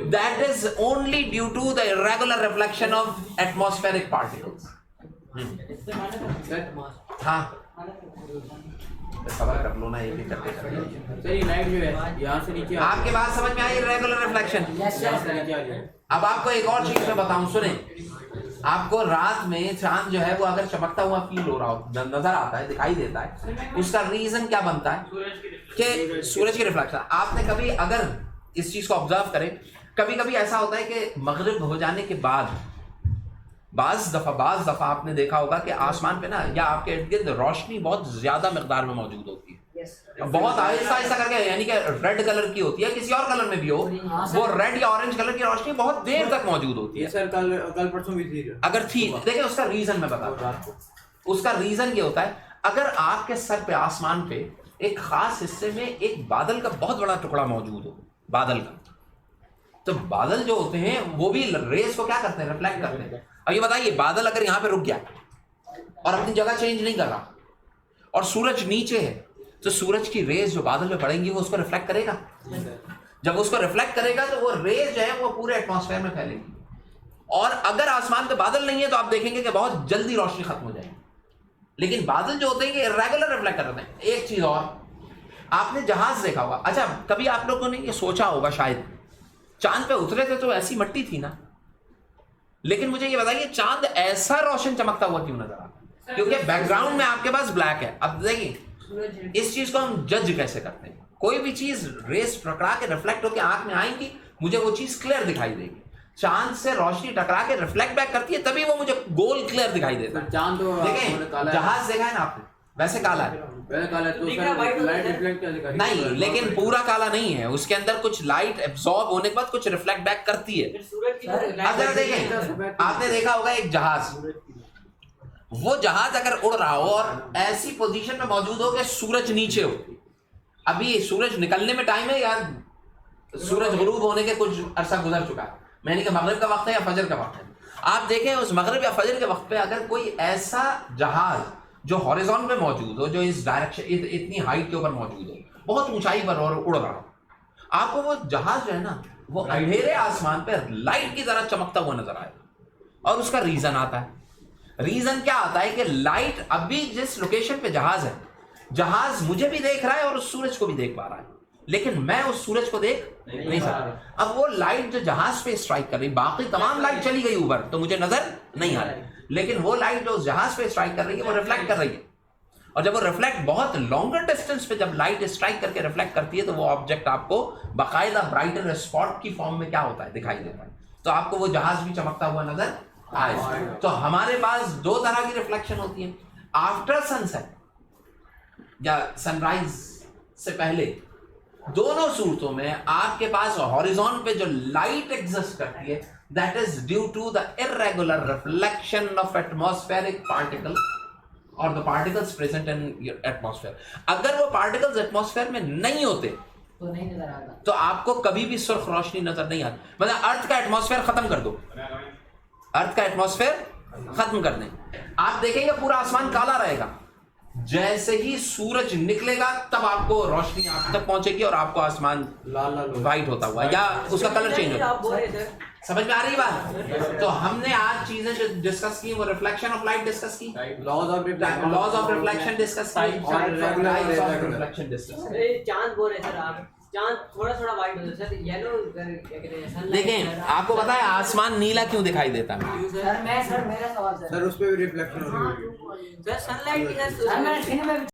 that is only due to the irregular reflection of atmospheric particles. हाँ, खबर कर लो ना, एक करते सही लाइट जो है यहाँ से नीचे आपके बात समझ में आई? Irregular reflection. अब आपको एक और चीज मैं बताऊं, सुने, आपको रात में चांद जो है वो अगर चमकता हुआ फील हो रहा हो, नजर आता है, दिखाई देता है, उसका रीजन क्या बनता है कि सूरज की रिफ्लेक्शन। आपने कभी अगर इस चीज को ऑब्जर्व करें, कभी कभी ऐसा होता है कि मगरिब हो जाने के बाद बाज दफा आपने देखा होगा कि आसमान पे ना या आपके इर्द गिर्द रोशनी बहुत ज्यादा मिकदार में मौजूद होती है, बहुत आहिस्ता आहिस्ता करके, यानी कि रेड कलर की होती है, किसी और कलर में भी हो, वो रेड या ऑरेंज कलर की रोशनी बहुत देर तक मौजूद होती है। सर कल परसों भी थी, अगर थी, देखिए उसका रीजन मैं बताता हूं। उसका रीजन ये होता है, अगर आपके सर पे आसमान पे एक खास हिस्से में एक बादल का बहुत बड़ा टुकड़ा मौजूद हो, बादल का, तो बादल जो होते हैं वो भी रेस को क्या करते हैं? रिफ्लेक्ट करते हैं। अब ये बताइए, बादल अगर यहाँ पे रुक गया और अपनी जगह चेंज नहीं कर रहा और सूरज नीचे है, तो सूरज की रेज जो बादल में पड़ेंगी वो उसको रिफ्लेक्ट करेगा। जब उसको रिफ्लेक्ट करेगा तो वो रेज जो है वो पूरे एटमॉस्फेयर में फैलेगी। और अगर आसमान पे बादल नहीं है तो आप देखेंगे कि बहुत जल्दी रोशनी खत्म हो जाएगी। लेकिन बादल जो होते हैं कि रेगुलर रिफ्लेक्ट करते हैं। एक चीज और, आपने जहाज देखा होगा, अच्छा कभी आप लोगों ने ये सोचा होगा, शायद चांद पे उतरे थे तो ऐसी मिट्टी थी ना, लेकिन मुझे ये बताइए चांद ऐसा रोशन चमकता हुआ क्यों नजर आता? क्योंकि बैकग्राउंड में आपके पास ब्लैक है। अब देखिए इस चीज को हम जज कैसे करते हैं, कोई भी चीज रेस टकरा के रिफ्लेक्ट होकर आंख में आएंगी, मुझे वो चीज क्लियर दिखाई देगी। चांद से रोशनी टकरा के रिफ्लेक्ट बैक करती है, तभी वो मुझे गोल क्लियर दिखाई देता है। चांद तो देखिए जहाज देखा है ना आपने, वैसे काला है, वैसे काला है, तो सर लाइट रिफ्लेक्ट क्या दिखाई नहीं, लेकिन पूरा काला नहीं है, उसके अंदर कुछ लाइट एब्सॉर्ब होने के बाद कुछ रिफ्लेक्ट बैक करती है। अगर देखें, आपने देखा होगा एक जहाज, वो जहाज अगर उड़ रहा हो और ऐसी पोजीशन में मौजूद हो कि सूरज नीचे हो, अभी सूरज निकलने में टाइम है या सूरज गुरूब होने के कुछ अरसा गुजर चुका है, मैंने कहा मगरिब का वक्त है या फजर का वक्त है, आप देखें उस मगरिब या फजर के वक्त पे अगर कोई ऐसा जहाज जो हॉरिजॉन पे मौजूद हो, जो इस डायरेक्शन इतनी हाइट के ऊपर मौजूद हो, बहुत ऊंचाई पर और उड़ रहा हो, आपको वो जहाज जो है ना वो अंधेरे आसमान पे लाइट की तरह चमकता हुआ नजर आएगा। और उसका रीजन आता है, रीजन क्या आता है कि लाइट अभी जिस लोकेशन पे जहाज है, जहाज मुझे भी देख रहा है और उस सूरज को भी देख पा रहा है, लेकिन मैं उस सूरज को देख नहीं सकता। अब वो लाइट जो जहाज पे स्ट्राइक कर रही, बाकी तमाम लाइट चली गई ऊपर तो मुझे नजर नहीं आ रही, लेकिन वो लाइट जो जहाज पे स्ट्राइक कर रही है वो रिफ्लेक्ट कर रही है। और जब वो रिफ्लेक्ट बहुत लॉन्गर डिस्टेंस पे जब लाइट स्ट्राइक करके रिफ्लेक्ट करती है तो वो ऑब्जेक्ट आपको बाकायदा ब्राइटर स्पॉट की फॉर्म में क्या होता है दिखाई देता है, तो आपको वो जहाज भी चमकता हुआ नजर आएगा। तो हमारे पास दो तरह की रिफ्लेक्शन होती है, आफ्टर सनसेट या सनराइज से पहले दोनों सूरतों में आपके पास हॉरिजॉन पे जो लाइट एग्जिस्ट करती है, that is due to the irregular reflection of atmospheric particle और the particles present in atmosphere. अगर वो पार्टिकल्स एटमॉस्फेयर में नहीं होते तो नहीं नजर आता, तो आपको कभी भी सुर्ख रोशनी नजर नहीं आती। मतलब अर्थ का एटमॉस्फेयर खत्म कर दो, अर्थ का एटमॉस्फेयर खत्म कर दें, आप देखेंगे पूरा आसमान काला रहेगा। जैसे ही सूरज निकलेगा तब आपको रोशनी आप तक पहुंचेगी और आपको आसमान लाल लाल व्हाइट होता हुआ या उसका कलर चेंज होता आप बोल रहे थे समझ में आ रही बात? तो हमने आज चीजें जो डिस्कस की वो रिफ्लेक्शन ऑफ लाइट डिस्कस की, लॉज ऑफ रिफ्लेक्शन डिस्कस की और रिफ्लेक्शन डिस्कस की। चांद बोल रहे सर आप, चांद थोड़ा थोड़ा वाइट होता है सर, येलो क्या कहते हैं sunlight देखें, सर, आपको पता है आसमान नीला क्यों दिखाई देता है? क्यों सर मेरा सवाल सर, सर उस पे भी रिफ्लेक्शन हो रही है। सर सनलाइट की सर मैंने सिनेमा